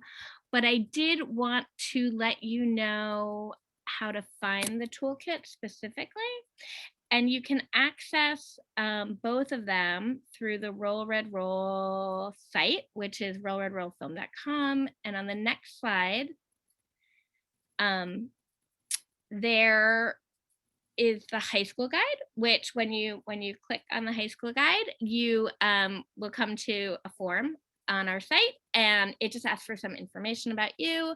But I did want to let you know how to find the toolkit specifically. And you can access both of them through the Roll Red Roll site, which is rollredrollfilm.com. And on the next slide, there is the high school guide, which when you click on the high school guide, you will come to a form on our site, and it just asks for some information about you,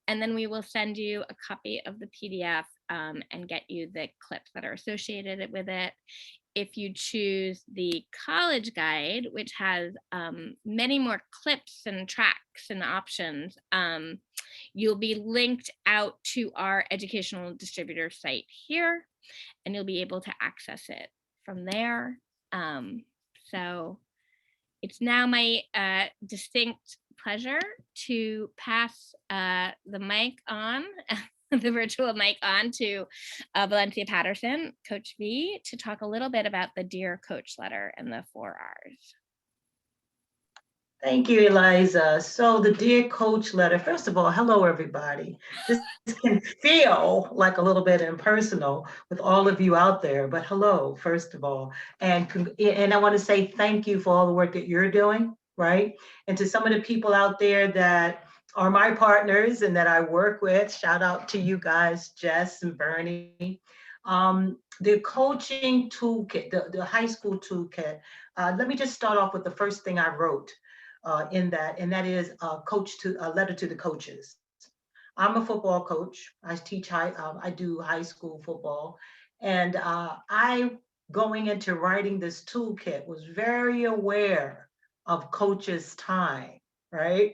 and then we will send you a copy of the PDF and get you the clips that are associated with it. If you choose the college guide, which has many more clips and tracks and options, you'll be linked out to our educational distributor site here, and you'll be able to access it from there. So it's now my distinct pleasure to pass the mic on, the virtual mic on to Valencia Patterson, Coach V, to talk a little bit about the Dear Coach letter and the 4 R's. Thank you, Eliza. So the Dear Coach letter, first of all, hello, everybody. This can feel like a little bit impersonal with all of you out there, but hello, first of all. And I want to say thank you for all the work that you're doing, right? And to some of the people out there that are my partners and that I work with, shout out to you guys, Jess and Bernie. The coaching toolkit, the high school toolkit, let me just start off with the first thing I wrote in that, and that is a letter to the coaches. I'm a football coach. I teach I do high school football, and I, going into writing this toolkit, was very aware of coaches' time, right?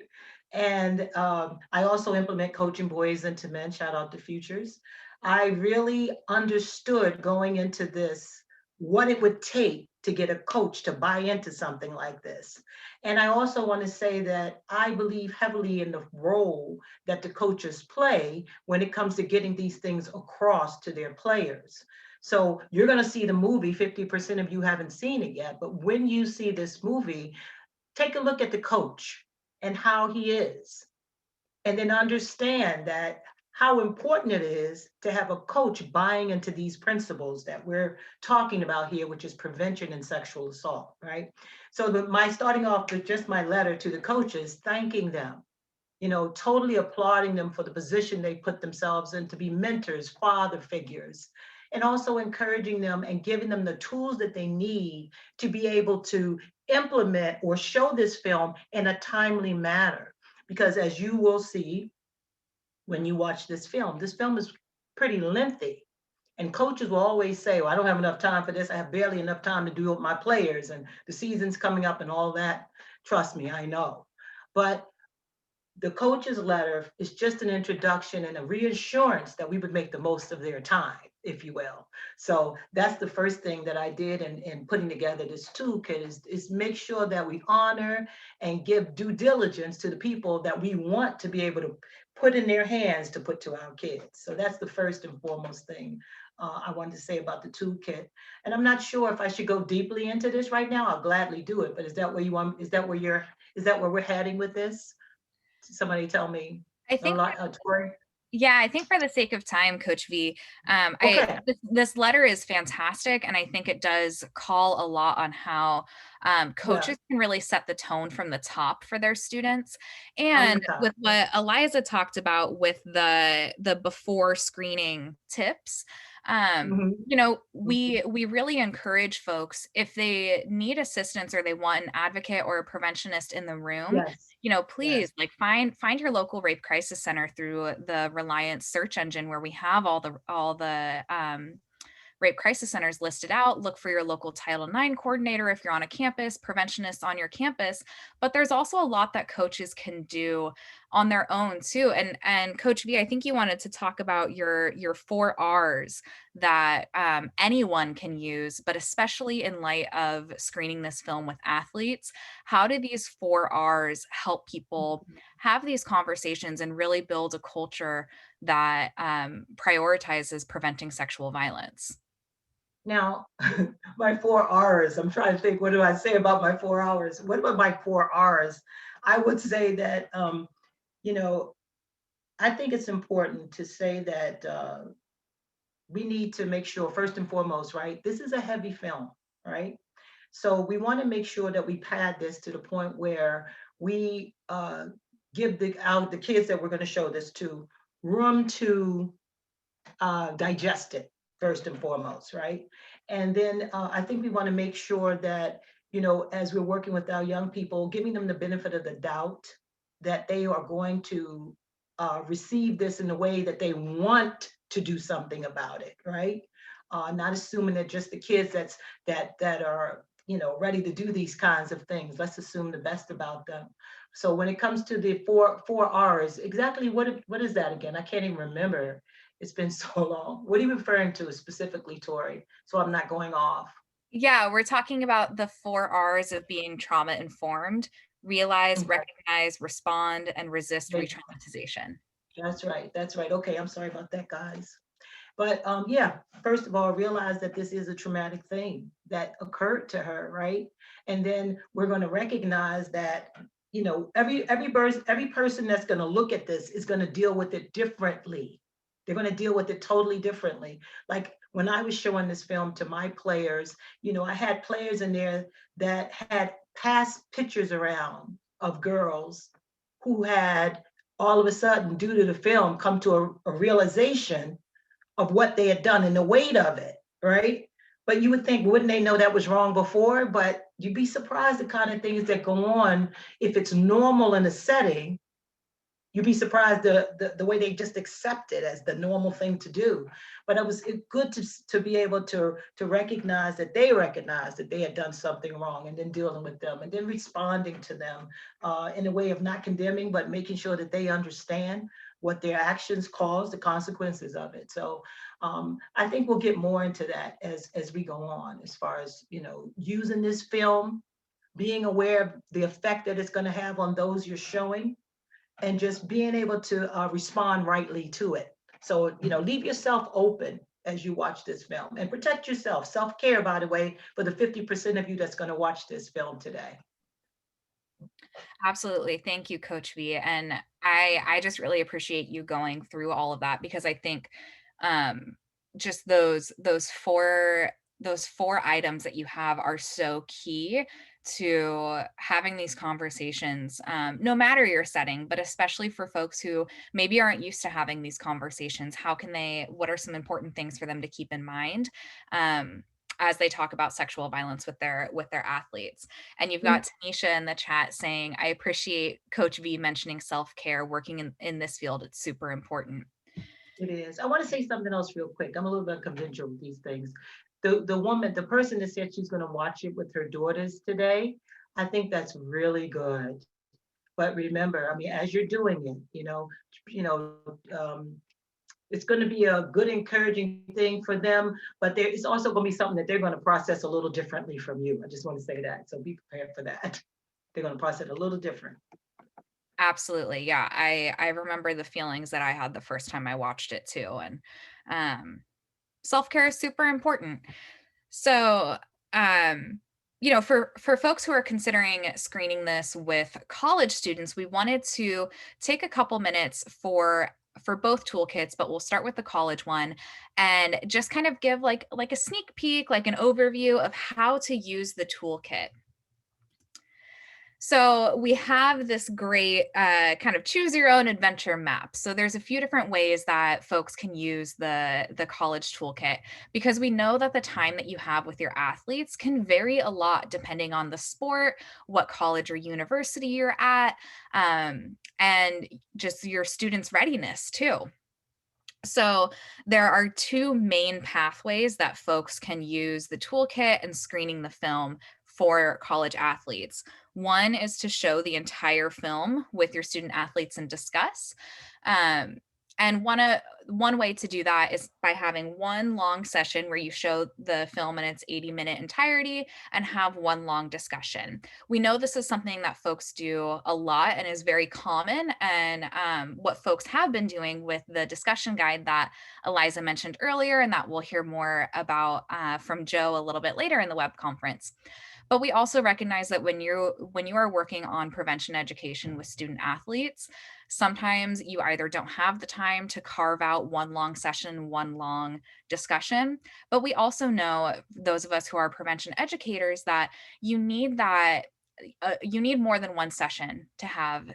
And I also implement coaching boys into men. Shout out to Futures. I really understood going into this what it would take to get a coach to buy into something like this. And I also want to say that I believe heavily in the role that the coaches play when it comes to getting these things across to their players. So you're going to see the movie, 50% of you haven't seen it yet, but when you see this movie, take a look at the coach and how he is. And then understand that how important it is to have a coach buying into these principles that we're talking about here, which is prevention and sexual assault, right? So my starting off with just my letter to the coaches, thanking them, totally applauding them for the position they put themselves in to be mentors, father figures, and also encouraging them and giving them the tools that they need to be able to implement or show this film in a timely manner. Because as you will see when you watch this film is pretty lengthy. And coaches will always say, well, I don't have enough time for this. I have barely enough time to do with my players and the season's coming up and all that. Trust me, I know. But the coach's letter is just an introduction and a reassurance that we would make the most of their time, if you will. So that's the first thing that I did in putting together this toolkit is make sure that we honor and give due diligence to the people that we want to be able to put in their hands to put to our kids. So that's the first and foremost thing I wanted to say about the toolkit. And I'm not sure if I should go deeply into this right now. I'll gladly do it, but is that where you want, is that where we're heading with this? Somebody tell me. I think, Tori? yeah, I think for the sake of time, Coach V, Okay. this letter is fantastic. And I think it does call a lot on how coaches can really set the tone from the top for their students. And with what Eliza talked about with the before screening tips, we really encourage folks, if they need assistance or they want an advocate or a preventionist in the room, please like find your local rape crisis center through the RALIANCE search engine, where we have all the rape crisis centers listed out. Look for your local Title IX coordinator if you're on a campus, preventionists on your campus. But there's also a lot that coaches can do on their own too. And Coach V, I think you wanted to talk about your 4 R's that anyone can use, but especially in light of screening this film with athletes. How do these 4 R's help people have these conversations and really build a culture that prioritizes preventing sexual violence? Now, my 4 R's, I'm trying to think, what do I say about my 4 hours? What about my 4 R's? I would say that, I think it's important to say that we need to make sure, first and foremost, right, this is a heavy film, right? So we want to make sure that we pad this to the point where we give the kids that we're going to show this to room to digest it, first and foremost, right? And then I think we want to make sure that, as we're working with our young people, giving them the benefit of the doubt that they are going to receive this in a way that they want to do something about it, right? Not assuming that just the kids that are, ready to do these kinds of things. Let's assume the best about them. So when it comes to the four R's, exactly what is that again? I can't even remember. It's been so long. What are you referring to specifically, Tori? So I'm not going off. Yeah, we're talking about the 4 R's of being trauma informed: realize, recognize, respond, and resist re-traumatization. That's right. That's right. Okay, I'm sorry about that, guys. But yeah, first of all, realize that this is a traumatic thing that occurred to her, right? And then we're going to recognize that, every person that's going to look at this is going to deal with it differently. They're going to deal with it totally differently. Like when I was showing this film to my players, I had players in there that had passed pictures around of girls who had all of a sudden, due to the film, come to a realization of what they had done and the weight of it, right? But you would think, wouldn't they know that was wrong before? But you'd be surprised the kind of things that go on. If it's normal in a setting, you'd be surprised the way they just accept it as the normal thing to do. But it was good to be able to recognize that they had done something wrong, and then dealing with them and then responding to them in a way of not condemning, but making sure that they understand what their actions cause, the consequences of it. So I think we'll get more into that as we go on, as far as, using this film, being aware of the effect that it's going to have on those you're showing, and just being able to respond rightly to it. So, leave yourself open as you watch this film, and protect yourself. Self-care, by the way, for the 50% of you that's going to watch this film today. Absolutely. Thank you, Coach V. And I just really appreciate you going through all of that, because I think um, just those four items that you have are so key to having these conversations, no matter your setting, but especially for folks who maybe aren't used to having these conversations. What are some important things for them to keep in mind as they talk about sexual violence with their athletes? And you've got Tanisha in the chat saying, I appreciate Coach V mentioning self-care. Working in this field, it's super important. It is. I want to say something else real quick. I'm a little bit conventional with these things. The person that said she's going to watch it with her daughters today, I think that's really good. But remember, I mean, as you're doing it, it's going to be a good, encouraging thing for them, but it's also going to be something that they're going to process a little differently from you. I just want to say that. So be prepared for that. They're going to process it a little different. Absolutely. Yeah. I remember the feelings that I had the first time I watched it too. And self-care is super important. So, for folks who are considering screening this with college students, we wanted to take a couple minutes for both toolkits, but we'll start with the college one and just kind of give like a sneak peek, like an overview of how to use the toolkit. So we have this great kind of choose your own adventure map. So there's a few different ways that folks can use the college toolkit, because we know that the time that you have with your athletes can vary a lot depending on the sport, what college or university you're at, and just your students' readiness too. So there are two main pathways that folks can use the toolkit and screening the film for college athletes. One is to show the entire film with your student athletes and discuss. And one way to do that is by having one long session where you show the film in its 80-minute entirety and have one long discussion. We know this is something that folks do a lot and is very common, and what folks have been doing with the discussion guide that Eliza mentioned earlier, and that we'll hear more about from Joe a little bit later in the web conference. But we also recognize that when you are working on prevention education with student athletes, sometimes you either don't have the time to carve out one long session, one long discussion, but we also know, those of us who are prevention educators, that you need more than one session to have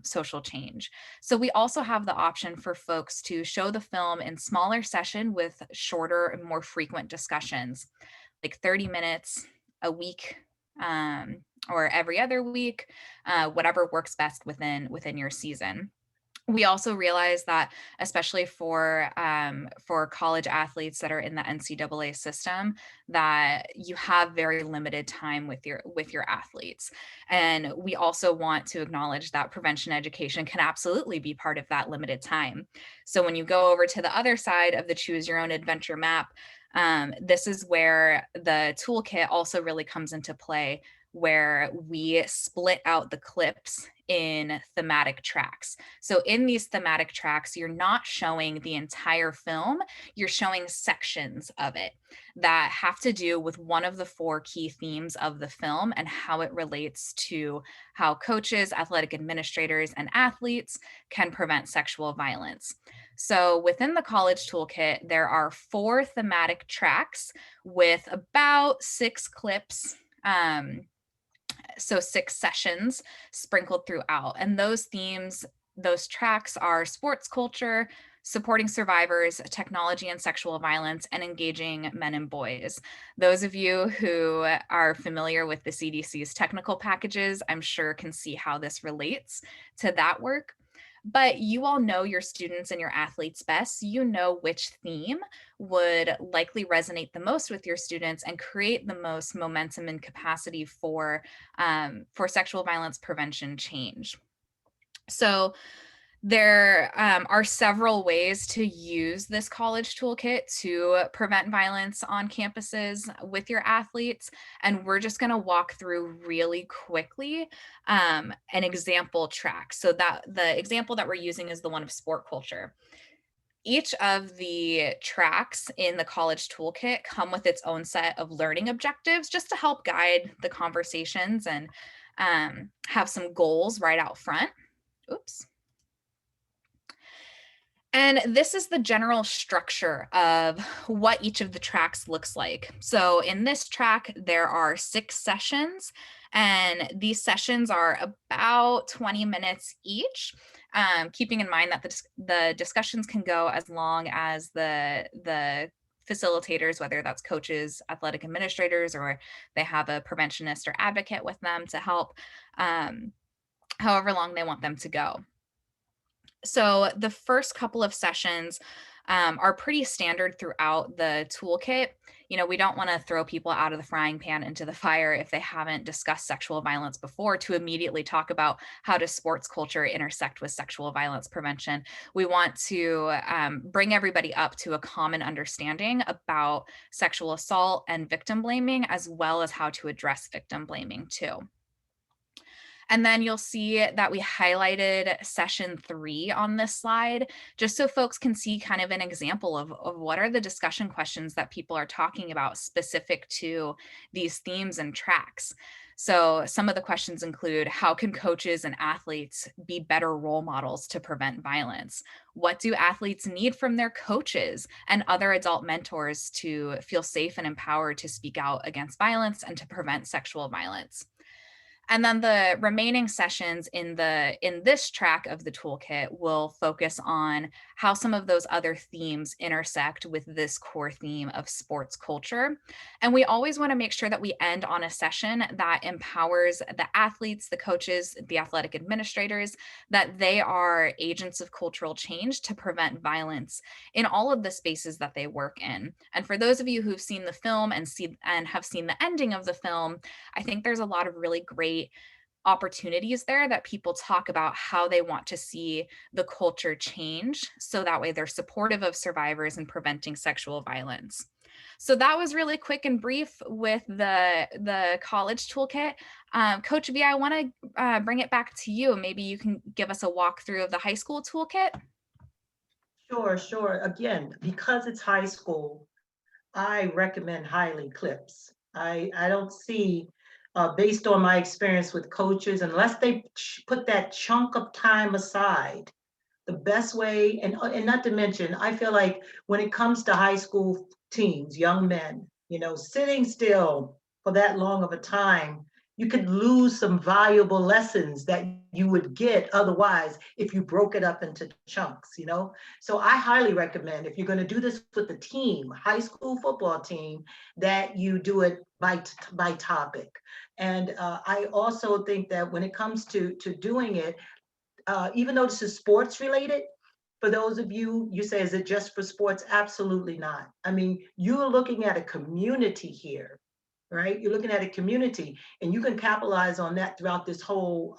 social change. So we also have the option for folks to show the film in smaller session with shorter and more frequent discussions, like 30 minutes a week, or every other week, whatever works best within your season. We also realize that, especially for college athletes that are in the NCAA system, that you have very limited time with your athletes. And we also want to acknowledge that prevention education can absolutely be part of that limited time. So when you go over to the other side of the choose your own adventure map, this is where the toolkit also really comes into play, where we split out the clips in thematic tracks. So in these thematic tracks, you're not showing the entire film, you're showing sections of it that have to do with one of the four key themes of the film and how it relates to how coaches, athletic administrators, and athletes can prevent sexual violence. So within the college toolkit, there are 4 thematic tracks with about 6 clips, so 6 sessions sprinkled throughout. And those themes, those tracks are sports culture, supporting survivors, technology and sexual violence, and engaging men and boys. Those of you who are familiar with the CDC's technical packages, I'm sure can see how this relates to that work. But you all know your students and your athletes best. You know which theme would likely resonate the most with your students and create the most momentum and capacity for sexual violence prevention change. So there are several ways to use this college toolkit to prevent violence on campuses with your athletes. And we're just going to walk through really quickly an example track. So that the example that we're using is the one of sport culture. Each of the tracks in the college toolkit come with its own set of learning objectives just to help guide the conversations and have some goals right out front. Oops. And this is the general structure of what each of the tracks looks like. So in this track, there are 6 sessions, and these sessions are about 20 minutes each, keeping in mind that the discussions can go as long as the facilitators, whether that's coaches, athletic administrators, or they have a preventionist or advocate with them to help, however long they want them to go. So the first couple of sessions are pretty standard throughout the toolkit. You know, we don't want to throw people out of the frying pan into the fire if they haven't discussed sexual violence before, to immediately talk about how does sports culture intersect with sexual violence prevention. We want to bring everybody up to a common understanding about sexual assault and victim blaming, as well as how to address victim blaming too. And then you'll see that we highlighted session 3 on this slide, just so folks can see kind of an example of what are the discussion questions that people are talking about specific to these themes and tracks. So some of the questions include, how can coaches and athletes be better role models to prevent violence? What do athletes need from their coaches and other adult mentors to feel safe and empowered to speak out against violence and to prevent sexual violence? And then the remaining sessions in this track of the toolkit will focus on how some of those other themes intersect with this core theme of sports culture. And we always want to make sure that we end on a session that empowers the athletes, the coaches, the athletic administrators, that they are agents of cultural change to prevent violence in all of the spaces that they work in. And for those of you who've seen the film and have seen the ending of the film, I think there's a lot of really great opportunities there that people talk about how they want to see the culture change, so that way they're supportive of survivors and preventing sexual violence. So that was really quick and brief with the college toolkit. Coach V, I want to bring it back to you. Maybe you can give us a walkthrough of the high school toolkit. Sure. Again, because it's high school, I recommend highly clips. I don't see, based on my experience with coaches, unless they put that chunk of time aside, the best way, and not to mention, I feel like when it comes to high school teens, young men, you know, sitting still for that long of a time, you could lose some valuable lessons that you would get otherwise if you broke it up into chunks, you know? So I highly recommend, if you're gonna do this with the team, high school football team, that you do it by topic. And I also think that when it comes to doing it, even though this is sports related, for those of you, you say, is it just for sports? Absolutely not. I mean, you're looking at a community here, right? You're looking at a community, and you can capitalize on that throughout this whole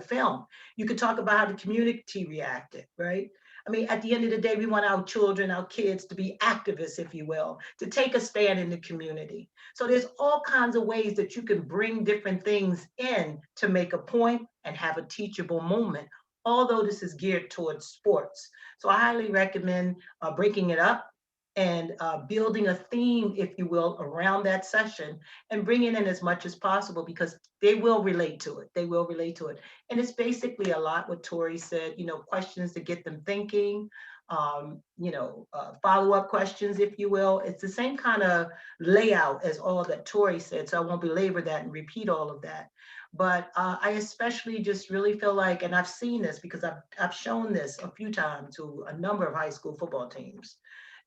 film. You could talk about how the community reacted, right? I mean, at the end of the day, we want our children, our kids to be activists, if you will, to take a stand in the community. So there's all kinds of ways that you can bring different things in to make a point and have a teachable moment, although this is geared towards sports. So I highly recommend breaking it up and building a theme, if you will, around that session and bringing in as much as possible, because they will relate to it. They will relate to it. And it's basically a lot what Tori said, you know, questions to get them thinking, follow-up questions, if you will. It's the same kind of layout as all that Tori said, so I won't belabor that and repeat all of that. But I especially just really feel like, and I've seen this because I've shown this a few times to a number of high school football teams.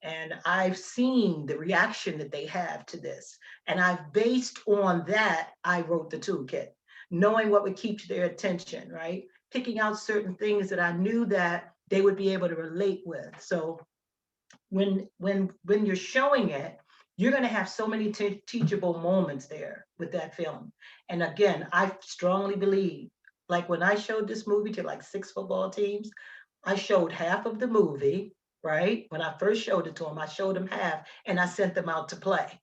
And I've seen the reaction that they have to this. And I've based on that, I wrote the toolkit, knowing what would keep their attention, right? Picking out certain things that I knew that they would be able to relate with. So when you're showing it, you're gonna have so many teachable moments there with that film. And again, I strongly believe, like when I showed this movie to like 6 football teams, I showed half of the movie, right? When I first showed it to them, I showed them half and I sent them out to play.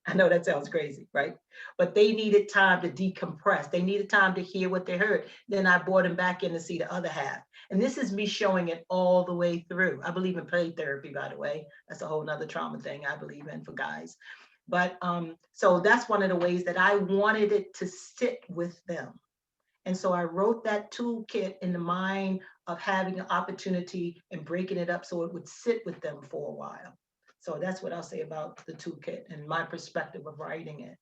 I know that sounds crazy, right? But they needed time to decompress. They needed time to hear what they heard. Then I brought them back in to see the other half. And this is me showing it all the way through. I believe in play therapy, by the way. That's a whole nother trauma thing I believe in for guys. But so that's one of the ways that I wanted it to sit with them. And so I wrote that toolkit in the mind of having an opportunity and breaking it up so it would sit with them for a while. So that's what I'll say about the toolkit and my perspective of writing it.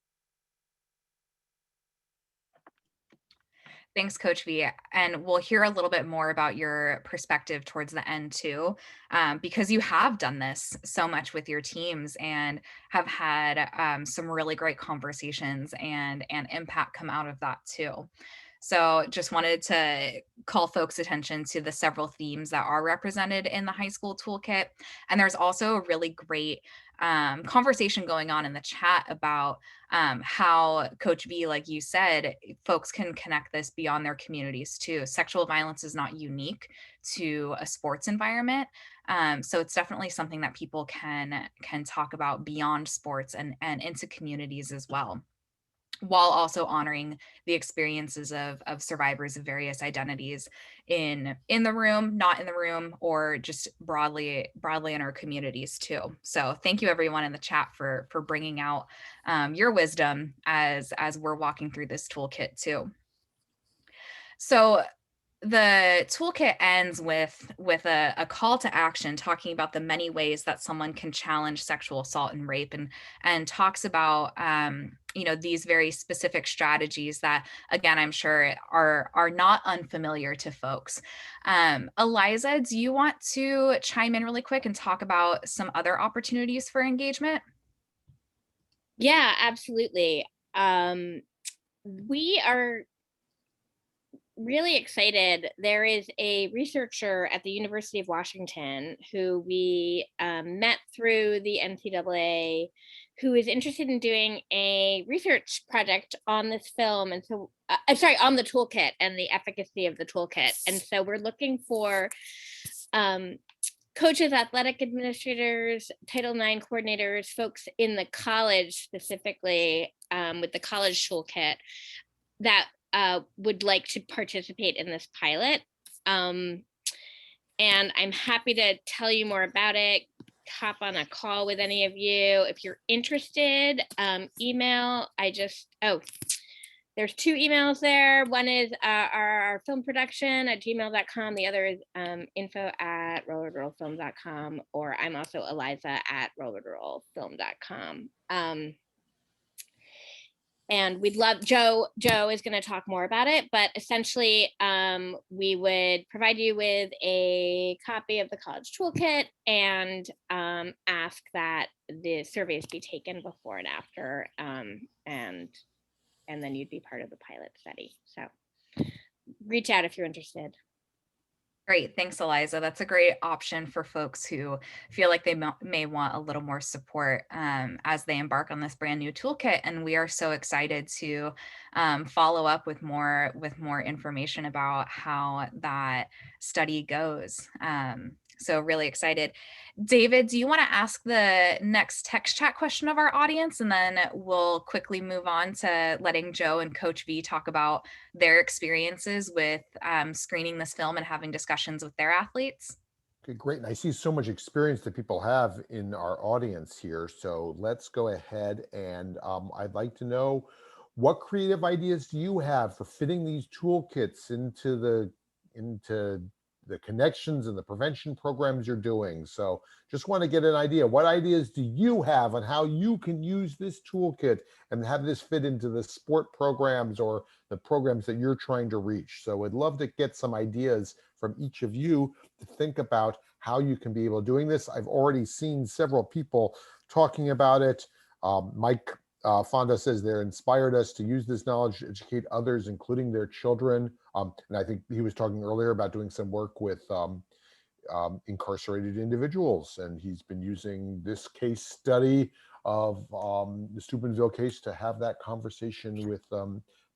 Thanks, Coach V. And we'll hear a little bit more about your perspective towards the end too, because you have done this so much with your teams and have had some really great conversations and impact come out of that too. So just wanted to call folks' attention to the several themes that are represented in the high school toolkit. And there's also a really great conversation going on in the chat about how, Coach V, like you said, folks can connect this beyond their communities too. Sexual violence is not unique to a sports environment. So it's definitely something that people can talk about beyond sports and into communities as well, while also honoring the experiences of survivors of various identities in the room, not in the room, or just broadly in our communities too. So thank you everyone in the chat for bringing out your wisdom as we're walking through this toolkit too. So the toolkit ends with a call to action talking about the many ways that someone can challenge sexual assault and rape, and talks about these very specific strategies that, again, I'm sure are not unfamiliar to folks. Eliza, do you want to chime in really quick and talk about some other opportunities for engagement? Yeah, absolutely. We are really excited. There is a researcher at the University of Washington who we met through the NCAA, who is interested in doing a research project on this film. And so, on the toolkit and the efficacy of the toolkit. And so we're looking for coaches, athletic administrators, Title IX coordinators, folks in the college specifically with the college toolkit that would like to participate in this pilot. And I'm happy to tell you more about it. Hop on a call with any of you. If you're interested, email. There's two emails there. One is our film production at gmail.com. The other is info@rollergirlfilm.com, or I'm also Eliza at rollergirlfilm.com. And we'd love, Joe is going to talk more about it, but essentially we would provide you with a copy of the college toolkit and ask that the surveys be taken before and after, and then you'd be part of the pilot study. So reach out if you're interested. Great. Thanks, Eliza. That's a great option for folks who feel like they may want a little more support as they embark on this brand new toolkit. And we are so excited to follow up with more information about how that study goes. So really excited. David, do you want to ask the next text chat question of our audience? And then we'll quickly move on to letting Joe and Coach V talk about their experiences with screening this film and having discussions with their athletes. Okay, great. And I see so much experience that people have in our audience here. So let's go ahead and I'd like to know, what creative ideas do you have for fitting these toolkits into the connections and the prevention programs you're doing? So just want to get an idea. What ideas do you have on how you can use this toolkit and have this fit into the sport programs or the programs that you're trying to reach? So I'd love to get some ideas from each of you to think about how you can be able to doing this. I've already seen several people talking about it. Mike Fonda says they're inspired us to use this knowledge to educate others, including their children. And I think he was talking earlier about doing some work with incarcerated individuals. And he's been using this case study of the Steubenville case to have that conversation with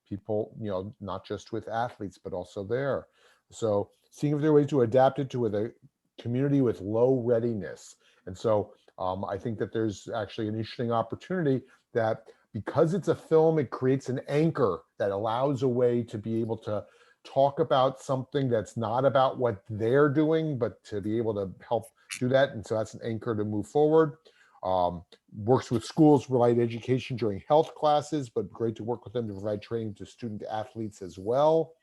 people, not just with athletes, but also there. So seeing if there are ways to adapt it to a community with low readiness. And so I think that there's actually an interesting opportunity that, because it's a film, it creates an anchor that allows a way to be able to talk about something that's not about what they're doing, but to be able to help do that. And so that's an anchor to move forward. Works with schools to provide education during health classes, but great to work with them to provide training to student athletes as well.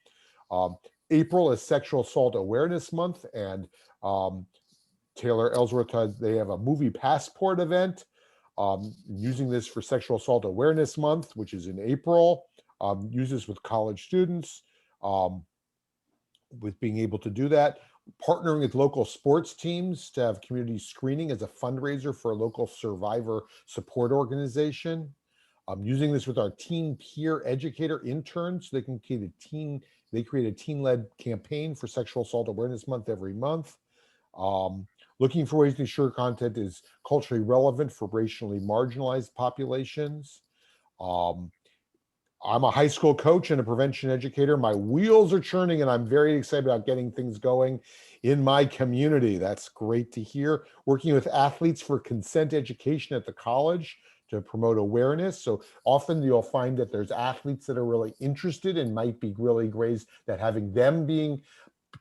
April is Sexual Assault Awareness Month, and Taylor Ellsworth, they have a movie passport event using this for Sexual Assault Awareness Month, which is in April. Use this with college students, with being able to do that. Partnering with local sports teams to have community screening as a fundraiser for a local survivor support organization. Using this with our teen peer educator interns so they can create a teen-led campaign for Sexual Assault Awareness Month every month. Looking for ways to ensure content is culturally relevant for racially marginalized populations. I'm a high school coach and a prevention educator. My wheels are churning and I'm very excited about getting things going in my community. That's great to hear. Working with athletes for consent education at the college to promote awareness. So often you'll find that there's athletes that are really interested and might be really great that having them being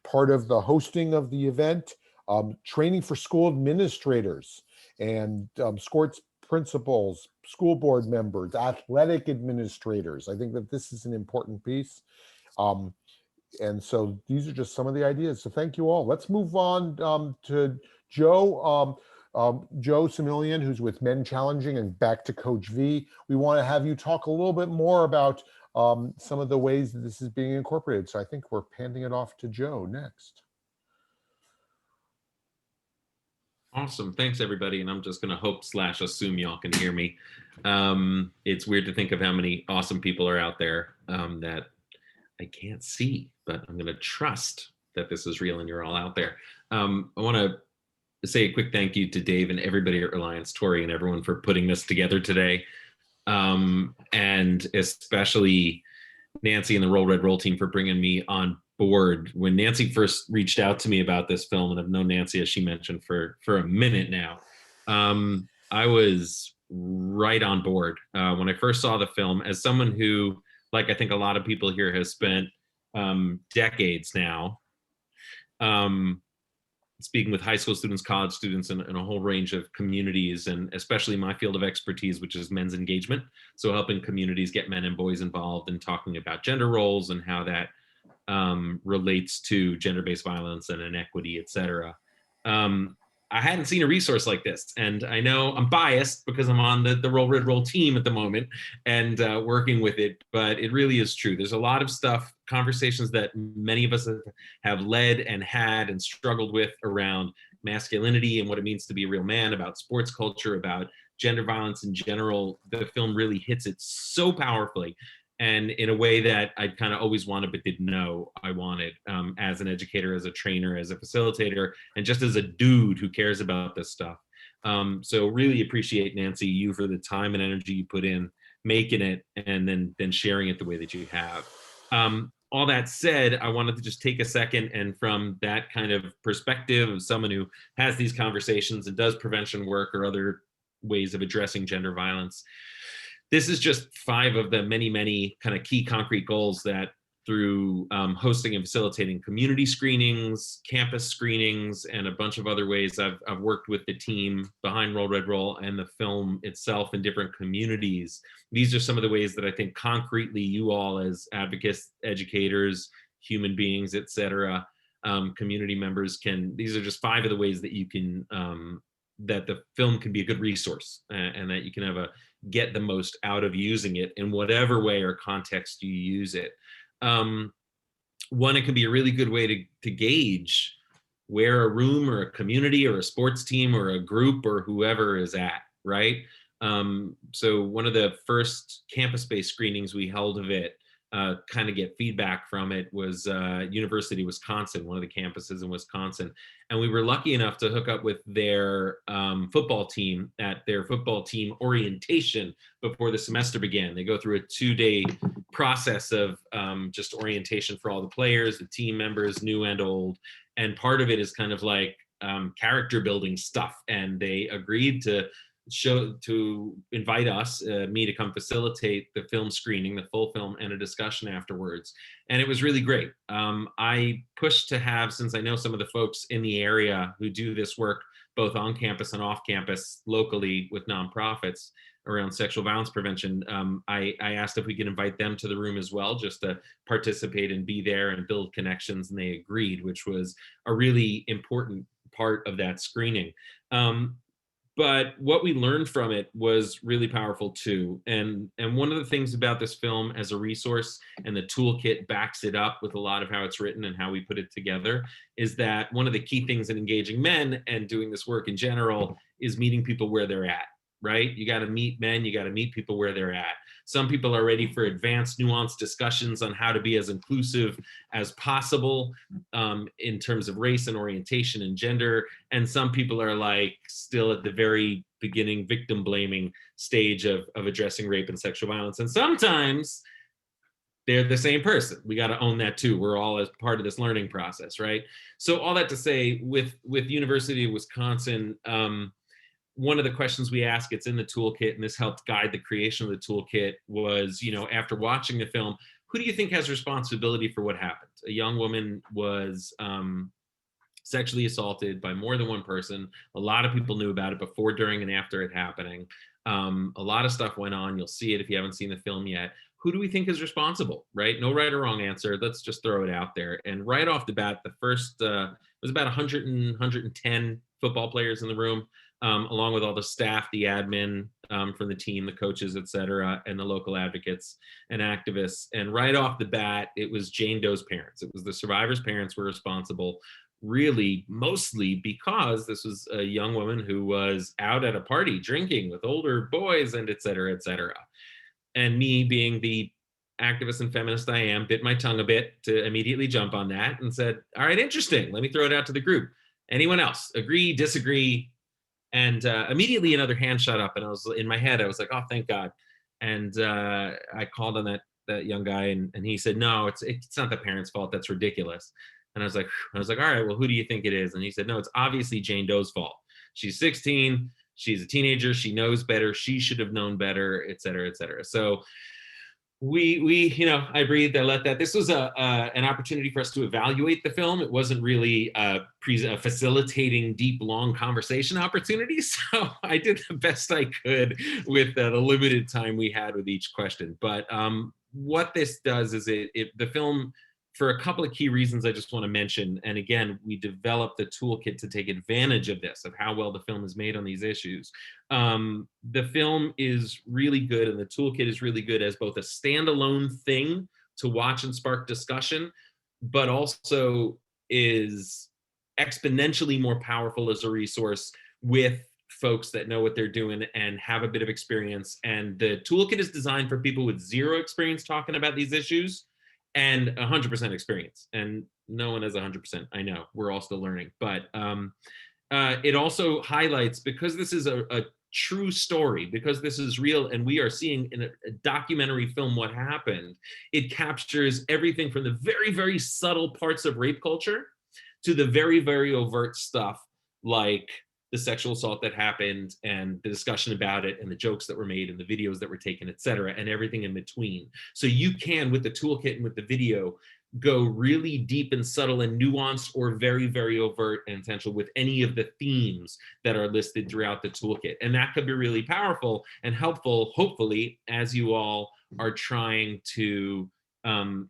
part of the hosting of the event. Training for school administrators and sports principals, school board members, athletic administrators. I think that this is an important piece. And so these are just some of the ideas. So thank you all. Let's move on to Joe. Joe Similian, who's with MenChallenging, and back to Coach V. We want to have you talk a little bit more about some of the ways that this is being incorporated. So I think we're handing it off to Joe next. Awesome. Thanks, everybody. And I'm just going to hope/assume y'all can hear me. It's weird to think of how many awesome people are out there that I can't see, but I'm going to trust that this is real and you're all out there. I want to say a quick thank you to Dave and everybody at Reliance, Tori, and everyone for putting this together today. And especially Nancy and the Roll Red Roll team for bringing me on board. When Nancy first reached out to me about this film, and I've known Nancy, as she mentioned, for a minute now, I was right on board. When I first saw the film, as someone who, like I think a lot of people here, has spent decades now speaking with high school students, college students, and a whole range of communities, and especially my field of expertise, which is men's engagement. So helping communities get men and boys involved and talking about gender roles and how that relates to gender-based violence and inequity, et cetera. I hadn't seen a resource like this, and I know I'm biased because I'm on the Roll Red Roll team at the moment and working with it, but it really is true. There's a lot of stuff, conversations that many of us have led and had and struggled with around masculinity and what it means to be a real man, about sports culture, about gender violence in general. The film really hits it so powerfully, and in a way that I kind of always wanted but didn't know I wanted, as an educator, as a trainer, as a facilitator, and just as a dude who cares about this stuff. So really appreciate, Nancy, you for the time and energy you put in making it and then sharing it the way that you have. All that said, I wanted to just take a second, and from that kind of perspective of someone who has these conversations and does prevention work or other ways of addressing gender violence, this is just 5 of the many, many kind of key concrete goals that through hosting and facilitating community screenings, campus screenings, and a bunch of other ways I've worked with the team behind Roll Red Roll and the film itself in different communities. These are some of the ways that I think concretely you all as advocates, educators, human beings, et cetera, community members these are just 5 of the ways that you can, that the film can be a good resource and that you can get the most out of using it in whatever way or context you use it. One, it can be a really good way to gauge where a room or a community or a sports team or a group or whoever is at, right? So one of the first campus-based screenings we held of it, kind of get feedback from it, was University of Wisconsin, one of the campuses in Wisconsin. And we were lucky enough to hook up with their football team at their football team orientation before the semester began. They go through a 2-day process of just orientation for all the players, the team members, new and old. And part of it is kind of like character building stuff. And they agreed to invite us, me, to come facilitate the film screening, the full film, and a discussion afterwards. And it was really great. I pushed to have, since I know some of the folks in the area who do this work, both on campus and off campus locally with nonprofits around sexual violence prevention. I asked if we could invite them to the room as well, just to participate and be there and build connections, and they agreed, which was a really important part of that screening. But what we learned from it was really powerful too. And one of the things about this film as a resource, and the toolkit backs it up with a lot of how it's written and how we put it together, is that one of the key things in engaging men and doing this work in general is meeting people where they're at, right? You got to meet men, you got to meet people where they're at. Some people are ready for advanced, nuanced discussions on how to be as inclusive as possible in terms of race and orientation and gender. And some people are like still at the very beginning victim blaming stage of addressing rape and sexual violence. And sometimes they're the same person. We got to own that too. We're all as part of this learning process, right? So all that to say, with University of Wisconsin, one of the questions we ask, it's in the toolkit, and this helped guide the creation of the toolkit, was, after watching the film, who do you think has responsibility for what happened? A young woman was sexually assaulted by more than one person. A lot of people knew about it before, during, and after it happening. A lot of stuff went on. You'll see it if you haven't seen the film yet. Who do we think is responsible, right? No right or wrong answer. Let's just throw it out there. And right off the bat, the first, it was about 110 football players in the room, along with all the staff, the admin from the team, the coaches, et cetera, and the local advocates and activists. And right off the bat, it was Jane Doe's parents. It was the survivors' parents were responsible, really mostly because this was a young woman who was out at a party drinking with older boys, and et cetera, et cetera. And me, being the activist and feminist I am, bit my tongue a bit to immediately jump on that and said, all right, interesting. Let me throw it out to the group. Anyone else? Agree, disagree? And immediately another hand shot up, and I was in my head, I was like, oh, thank God. And I called on that young guy, and he said, no, it's not the parents' fault. That's ridiculous. And I was like, all right, well, who do you think it is? And he said, no, it's obviously Jane Doe's fault. She's 16. She's a teenager. She knows better. She should have known better, et cetera, et cetera. So we I breathed, I let that. This was an opportunity for us to evaluate the film. It wasn't really a facilitating deep, long conversation opportunity. So I did the best I could with the limited time we had with each question. But what this does is the film, for a couple of key reasons I just want to mention, and again, we developed the toolkit to take advantage of this, of how well the film is made on these issues. The film is really good, and the toolkit is really good as both a standalone thing to watch and spark discussion, but also is exponentially more powerful as a resource with folks that know what they're doing and have a bit of experience. And the toolkit is designed for people with zero experience talking about these issues, and 100% experience. And no one has 100%. I know, we're all still learning. But it also highlights, because this is a true story, because this is real, and we are seeing in a documentary film what happened, it captures everything from the very, very subtle parts of rape culture to the very, very overt stuff like the sexual assault that happened, and the discussion about it, and the jokes that were made, and the videos that were taken, et cetera, and everything in between. So you can, with the toolkit and with the video, go really deep and subtle and nuanced, or very, very overt and intentional with any of the themes that are listed throughout the toolkit. And that could be really powerful and helpful, hopefully, as you all are trying to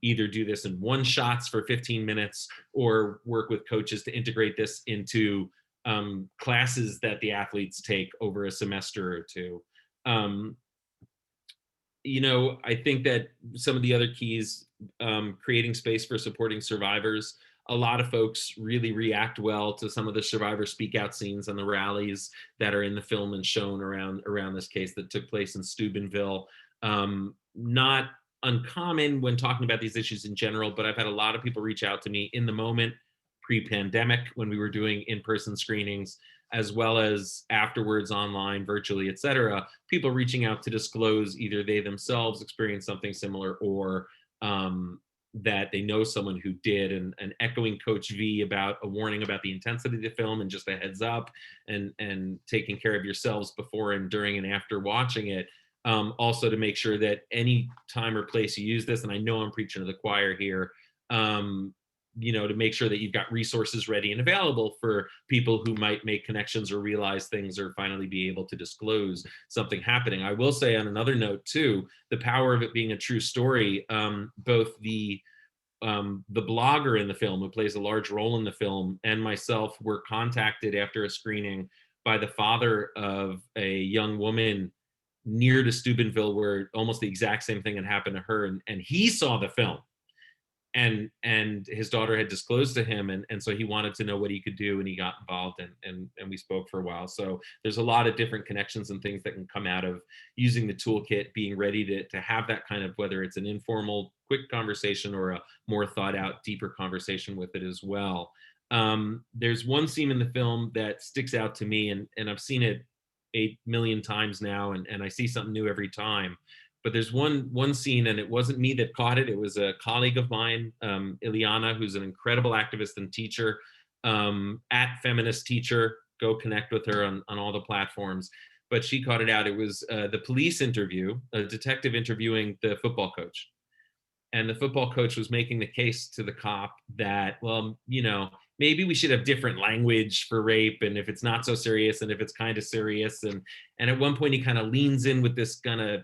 either do this in one shots for 15 minutes or work with coaches to integrate this into classes that the athletes take over a semester or two. I think that some of the other keys, creating space for supporting survivors. A lot of folks really react well to some of the survivor speak out scenes and the rallies that are in the film and shown around this case that took place in Steubenville. Not uncommon when talking about these issues in general, but I've had a lot of people reach out to me in the moment, pre-pandemic, when we were doing in-person screenings, as well as afterwards online, virtually, et cetera, people reaching out to disclose either they themselves experienced something similar, or that they know someone who did, and echoing Coach V about a warning about the intensity of the film and just a heads up, and taking care of yourselves before and during and after watching it. Also to make sure that any time or place you use this, and I know I'm preaching to the choir here, you know, to make sure that you've got resources ready and available for people who might make connections or realize things or finally be able to disclose something happening. I will say on another note too, the power of it being a true story, both the blogger in the film who plays a large role in the film and myself were contacted after a screening by the father of a young woman near to Steubenville where almost the exact same thing had happened to her. And he saw the film and his daughter had disclosed to him. And so he wanted to know what he could do and he got involved and we spoke for a while. So there's a lot of different connections and things that can come out of using the toolkit, being ready to have that kind of, whether it's an informal, quick conversation or a more thought out, deeper conversation with it as well. There's one scene in the film that sticks out to me and I've seen it 8 million times now and I see something new every time. But there's one scene, and it wasn't me that caught it. It was a colleague of mine, Ileana, who's an incredible activist and teacher, at Feminist Teacher. Go connect with her on all the platforms. But she caught it out. It was the police interview, a detective interviewing the football coach. And the football coach was making the case to the cop that, well, you know, maybe we should have different language for rape, and if it's not so serious, and if it's kind of serious. And at one point, he kind of leans in with this kind of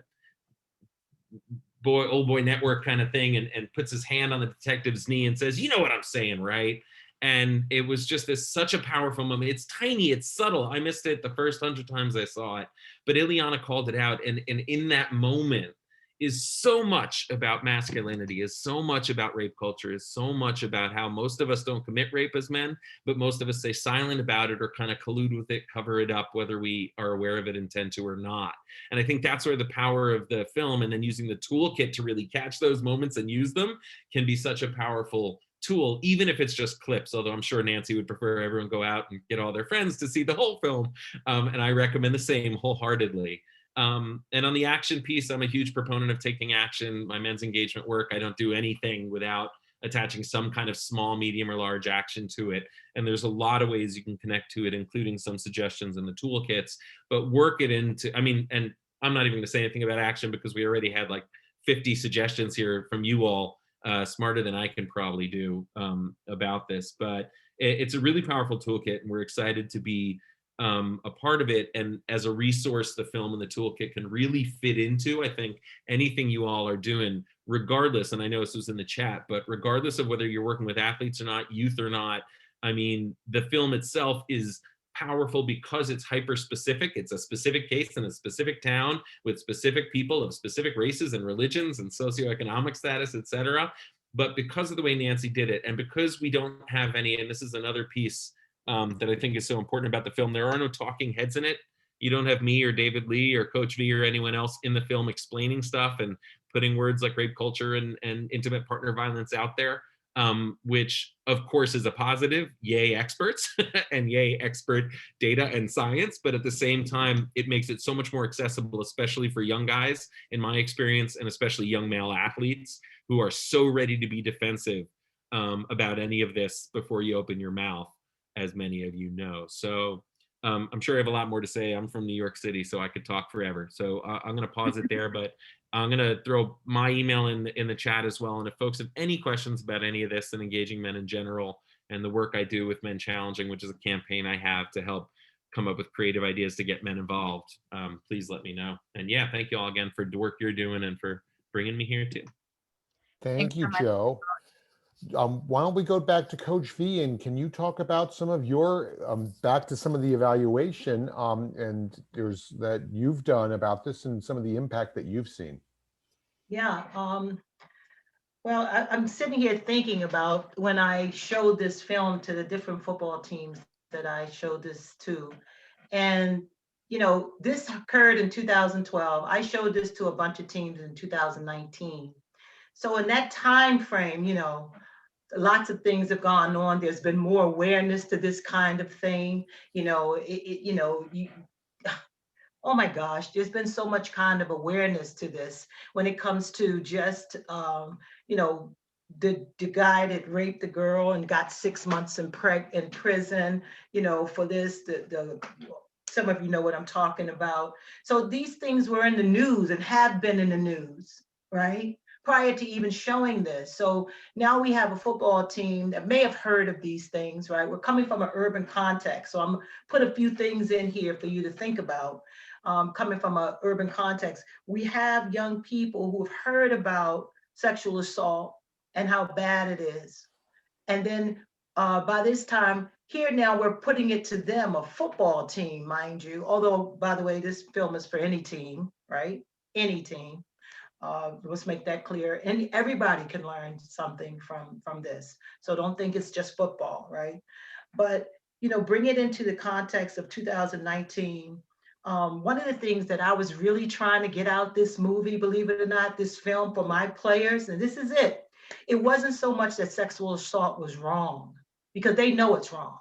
old boy network kind of thing and puts his hand on the detective's knee and says, you know what I'm saying, right? And it was just such a powerful moment. It's tiny, it's subtle. I missed it the first 100 times I saw it, but Ileana called it out. And in that moment is so much about masculinity, is so much about rape culture, is so much about how most of us don't commit rape as men, but most of us stay silent about it or kind of collude with it, cover it up, whether we are aware of it, intend to or not. And I think that's where the power of the film and then using the toolkit to really catch those moments and use them can be such a powerful tool, even if it's just clips, although I'm sure Nancy would prefer everyone go out and get all their friends to see the whole film. And I recommend the same wholeheartedly. And on the action piece, I'm a huge proponent of taking action. My men's engagement work, I don't do anything without attaching some kind of small, medium, or large action to it. And there's a lot of ways you can connect to it, including some suggestions in the toolkits, but work it into, I mean, and I'm not even going to say anything about action because we already had like 50 suggestions here from you all, smarter than I can probably do about this. But it's a really powerful toolkit, and we're excited to be a part of it. And as a resource, the film and the toolkit can really fit into, I think, anything you all are doing, regardless, and I know this was in the chat, but regardless of whether you're working with athletes or not, youth or not, I mean, the film itself is powerful because it's hyper specific. It's a specific case in a specific town with specific people of specific races and religions and socioeconomic status, etc. But because of the way Nancy did it, and because we don't have any, and this is another piece that I think is so important about the film, there are no talking heads in it. You don't have me or David Lee or Coach V or anyone else in the film explaining stuff and putting words like rape culture and intimate partner violence out there, which of course is a positive. Yay experts and yay expert data and science. But at the same time, it makes it so much more accessible, especially for young guys, in my experience, and especially young male athletes who are so ready to be defensive about any of this before you open your mouth, as many of you know. So I'm sure I have a lot more to say. I'm from New York City, so I could talk forever. So I'm going to pause it there, but I'm going to throw my email in the chat as well. And if folks have any questions about any of this and engaging men in general and the work I do with MenChallenging, which is a campaign I have to help come up with creative ideas to get men involved, please let me know. And yeah, thank you all again for the work you're doing and for bringing me here too. Thank you, Joe. Why don't we go back to Coach V, and can you talk about some of your, back to some of the evaluation and there's that you've done about this and some of the impact that you've seen? Yeah, well, I'm sitting here thinking about when I showed this film to the different football teams that I showed this to. And, you know, this occurred in 2012. I showed this to a bunch of teams in 2019. So in that time frame, you know, lots of things have gone on. There's been more awareness to this kind of thing. You know, oh my gosh, there's been so much kind of awareness to this when it comes to just, you know, the guy that raped the girl and got 6 months in prison, you know, for this, some of you know what I'm talking about. So these things were in the news and have been in the news, right? prior to even showing this. So now we have a football team that may have heard of these things, right? We're coming from an urban context. So I'm put a few things in here for you to think about. Coming from an urban context, we have young people who have heard about sexual assault and how bad it is. And then by this time, here now we're putting it to them, a football team, mind you. Although, by the way, this film is for any team, right? Any team. Let's make that clear. And everybody can learn something from this. So don't think it's just football, right? But, you know, bring it into the context of 2019. One of the things that I was really trying to get out this movie, believe it or not, this film for my players, and this is it. It wasn't so much that sexual assault was wrong, because they know it's wrong.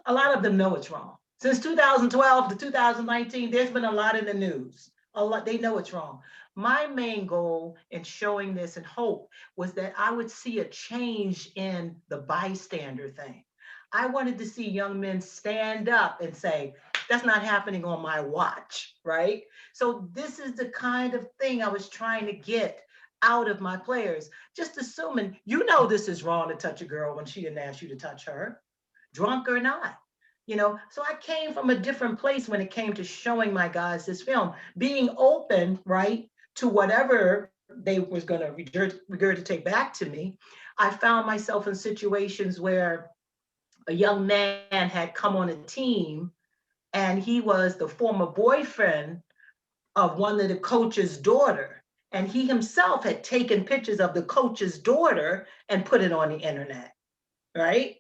A lot of them know it's wrong. Since 2012 to 2019, there's been a lot in the news. A lot, they know it's wrong. My main goal in showing this and hope was that I would see a change in the bystander thing. I wanted to see young men stand up and say, that's not happening on my watch, right? So this is the kind of thing I was trying to get out of my players. Just assuming, you know, this is wrong to touch a girl when she didn't ask you to touch her, drunk or not. You know, so I came from a different place when it came to showing my guys this film, being open, right, to whatever they was going to regurgitate back to me. I found myself in situations where a young man had come on a team and he was the former boyfriend of one of the coach's daughter. And he himself had taken pictures of the coach's daughter and put it on the internet, right?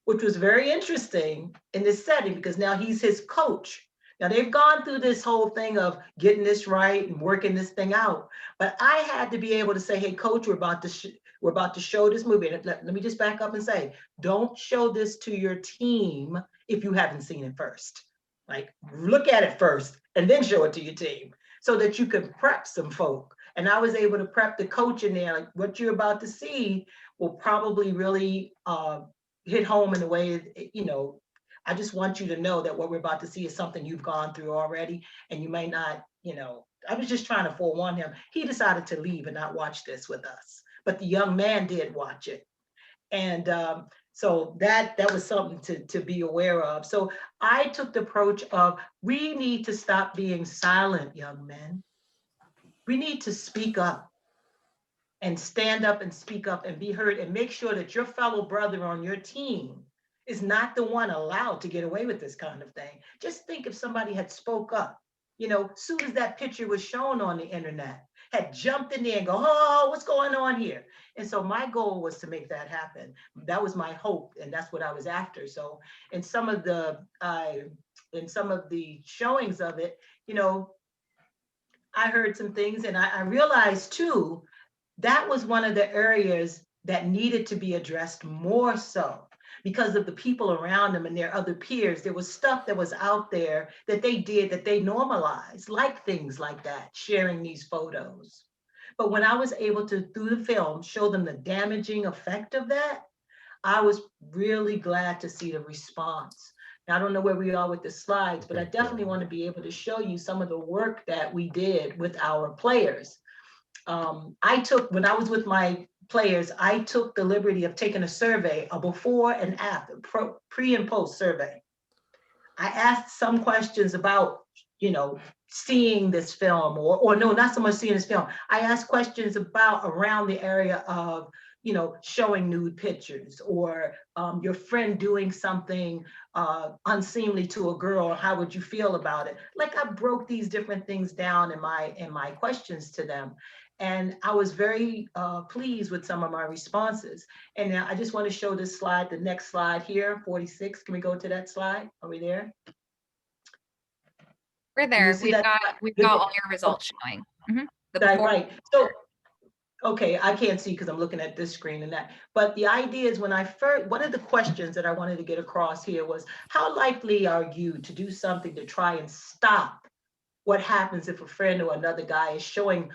Which was very interesting in this setting because now he's his coach. Now they've gone through this whole thing of getting this right and working this thing out. But I had to be able to say, hey, coach, we're about to show this movie. And let me just back up and say, don't show this to your team if you haven't seen it first. Like, look at it first and then show it to your team so that you can prep some folk. And I was able to prep the coach in there, like what you're about to see will probably really hit home in a way, you know, I just want you to know that what we're about to see is something you've gone through already, and you may not, you know, I was just trying to forewarn him. He decided to leave and not watch this with us, but the young man did watch it. And so that was something to be aware of. So I took the approach of, we need to stop being silent, young men. We need to speak up and stand up and speak up and be heard and make sure that your fellow brother on your team is not the one allowed to get away with this kind of thing. Just think if somebody had spoke up, you know, as soon as that picture was shown on the internet, had jumped in there and go, oh, what's going on here? And so my goal was to make that happen. That was my hope, and that's what I was after. So in some of the showings of it, you know, I heard some things, and I realized too, that was one of the areas that needed to be addressed more so because of the people around them and their other peers. There was stuff that was out there that they did that they normalized, like things like that, sharing these photos. But when I was able to, through the film, show them the damaging effect of that, I was really glad to see the response. Now, I don't know where we are with the slides, but I definitely want to be able to show you some of the work that we did with our players. When I was with my players, I took the liberty of taking a survey, a before and after, pre and post survey. I asked some questions about, you know, seeing this film, or no, not so much seeing this film. I asked questions about around the area of, you know, showing nude pictures, or your friend doing something unseemly to a girl. How would you feel about it? Like, I broke these different things down in my questions to them. And I was very pleased with some of my responses. And now I just want to show this slide, the next slide here, 46. Can we go to that slide? Are we there? We're there. We've got all your results showing. Mm-hmm. Right. So, okay, I can't see because I'm looking at this screen and that. But the idea is, one of the questions that I wanted to get across here was, how likely are you to do something to try and stop what happens if a friend or another guy is showing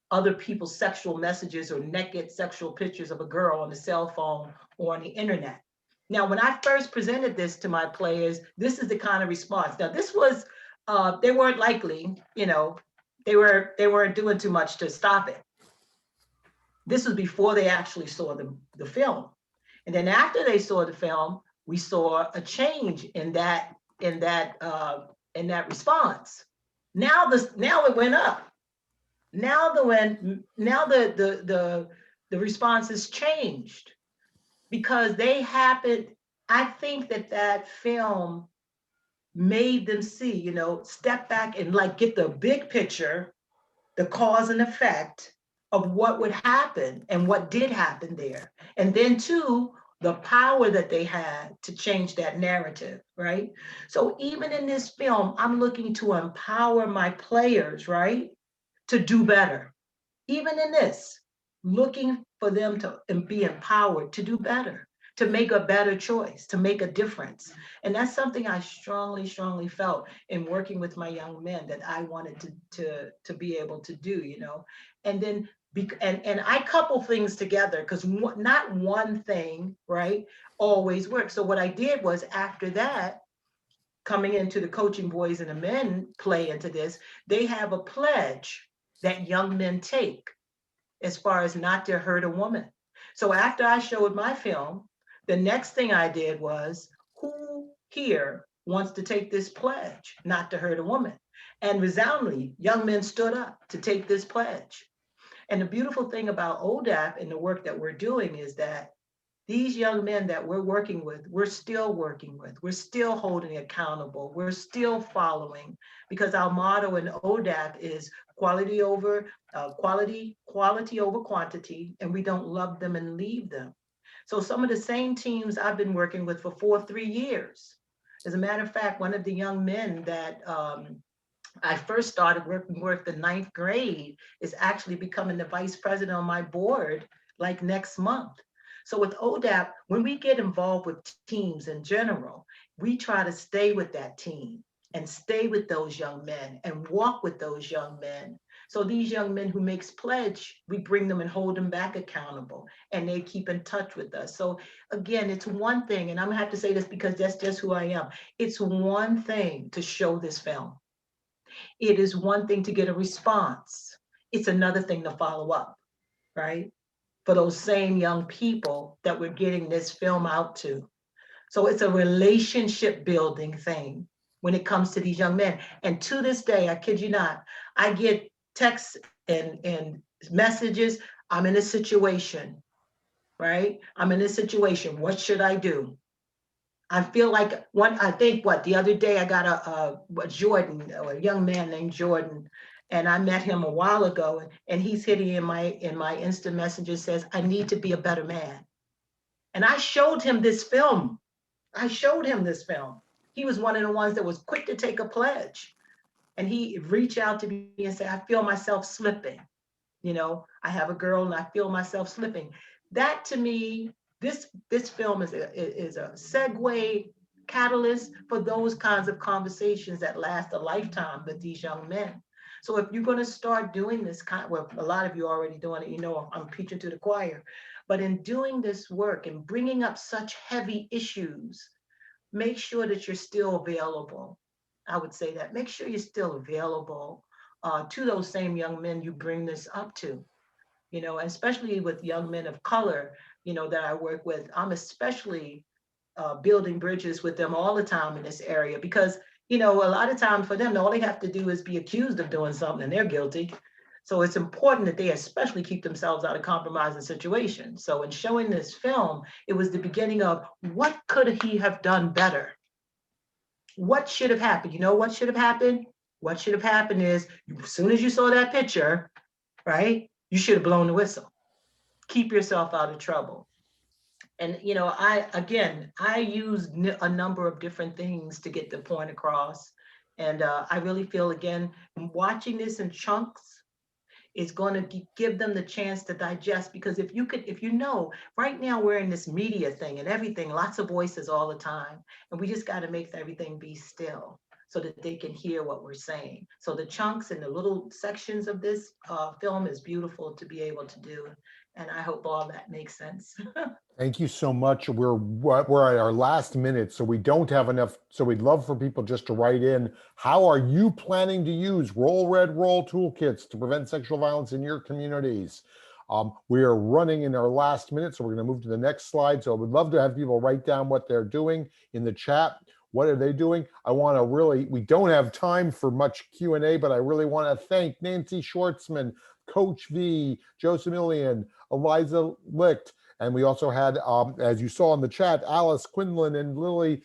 other people's sexual messages or naked sexual pictures of a girl on the cell phone or on the internet? Now, when I first presented this to my players, this is the kind of response. Now, this was, they weren't likely, you know, they weren't doing too much to stop it. This was before they actually saw the film. And then after they saw the film, we saw a change in that response. Now it went up. Now the response has changed because they happened. I think that film made them see, you know, step back and like get the big picture, the cause and effect of what would happen and what did happen there. And then two, the power that they had to change that narrative, right? So even in this film, I'm looking to empower my players, right? To do better. Even in this, looking for them to be empowered to do better, to make a better choice, to make a difference. And that's something I strongly, strongly felt in working with my young men that I wanted to be able to do, you know. And then and I couple things together because not one thing, right, always works. So what I did was after that, coming into the coaching boys and the men play into this, they have a pledge that young men take as far as not to hurt a woman. So after I showed my film, the next thing I did was, who here wants to take this pledge not to hurt a woman? And resoundingly, young men stood up to take this pledge. And the beautiful thing about ODAP and the work that we're doing is that these young men that we're working with, we're still working with, we're still holding accountable, we're still following, because our motto in ODAP is quality over quantity, and we don't love them and leave them. So some of the same teams I've been working with for 3 years. As a matter of fact, one of the young men that I first started working with the 9th grade is actually becoming the vice president on my board like next month. So with ODAP, when we get involved with teams in general, we try to stay with that team and stay with those young men and walk with those young men. So these young men who makes pledge, we bring them and hold them back accountable, and they keep in touch with us. So again, it's one thing, and I'm gonna have to say this because that's just who I am. It's one thing to show this film. It is one thing to get a response. It's another thing to follow up, right? For those same young people that we're getting this film out to. So it's a relationship building thing when it comes to these young men. And to this day, I kid you not, I get texts and messages, I'm in a situation, right? I'm in a situation, what should I do? I feel like the other day I got a young man named Jordan, and I met him a while ago, and he's hitting in my instant messages says, I need to be a better man. And I showed him this film. He was one of the ones that was quick to take a pledge. And he reached out to me and said, I feel myself slipping. You know, I have a girl and I feel myself slipping. That to me, this film is a segue catalyst for those kinds of conversations that last a lifetime with these young men. So if you're going to start doing this well, a lot of you are already doing it, you know, I'm preaching to the choir, but in doing this work and bringing up such heavy issues, make sure that you're still available. I would say that. Make sure you're still available to those same young men you bring this up to. You know, especially with young men of color, you know, that I work with, I'm especially building bridges with them all the time in this area because, you know, a lot of times for them, all they have to do is be accused of doing something and they're guilty. So it's important that they especially keep themselves out of compromising situations. So in showing this film, it was the beginning of what could he have done better? What should have happened? You know what should have happened? What should have happened is as soon as you saw that picture, right? You should have blown the whistle. Keep yourself out of trouble. And, you know, I use a number of different things to get the point across. And I really feel, again, watching this in chunks is going to give them the chance to digest. Because if you know, right now we're in this media thing and everything, lots of voices all the time. And we just got to make everything be still, so that they can hear what we're saying. So the chunks and the little sections of this film is beautiful to be able to do. And I hope all that makes sense. Thank you so much. We're at our last minute, so we don't have enough. So we'd love for people just to write in. How are you planning to use Roll Red Roll toolkits to prevent sexual violence in your communities? We are running in our last minute, so we're going to move to the next slide. So I would love to have people write down what they're doing in the chat. What are they doing? I want to really, we don't have time for much Q&A, but I really want to thank Nancy Schwartzman, Coach V, Joseph Millian, Eliza Licht, and we also had, as you saw in the chat, Alice Quinlan and Lily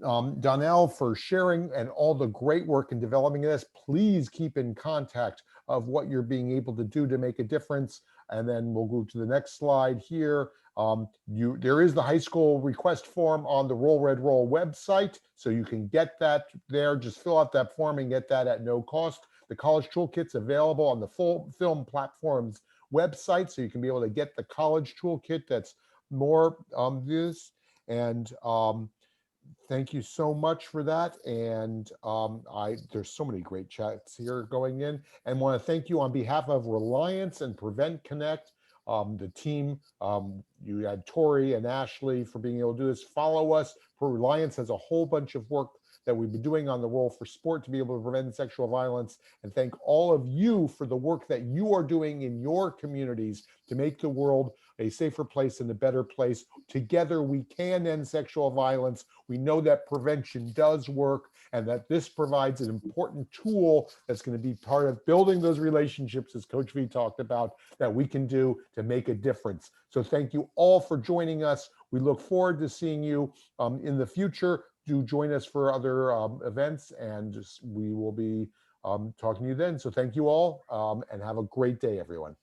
Donnell for sharing and all the great work in developing this. Please keep in contact of what you're being able to do to make a difference. And then we'll go to the next slide here. There is the high school request form on the Roll Red Roll website, so you can get that there. Just fill out that form and get that at no cost. The college toolkit's available on the full film platform's website, so you can be able to get the college toolkit that's more this. And thank you so much for that. And there's so many great chats here going in, and want to thank you on behalf of Reliance and Prevent Connect, the team. You had Tori and Ashley for being able to do this. Follow us. Reliance has a whole bunch of work that we've been doing on the Roll for Sport to be able to prevent sexual violence. And thank all of you for the work that you are doing in your communities to make the world a safer place and a better place. Together we can end sexual violence. We know that prevention does work, and that this provides an important tool that's going to be part of building those relationships, as Coach V talked about, that we can do to make a difference. So thank you all for joining us. We look forward to seeing you in the future. Do join us for other events, and we will be talking to you then. So thank you all, and have a great day, everyone.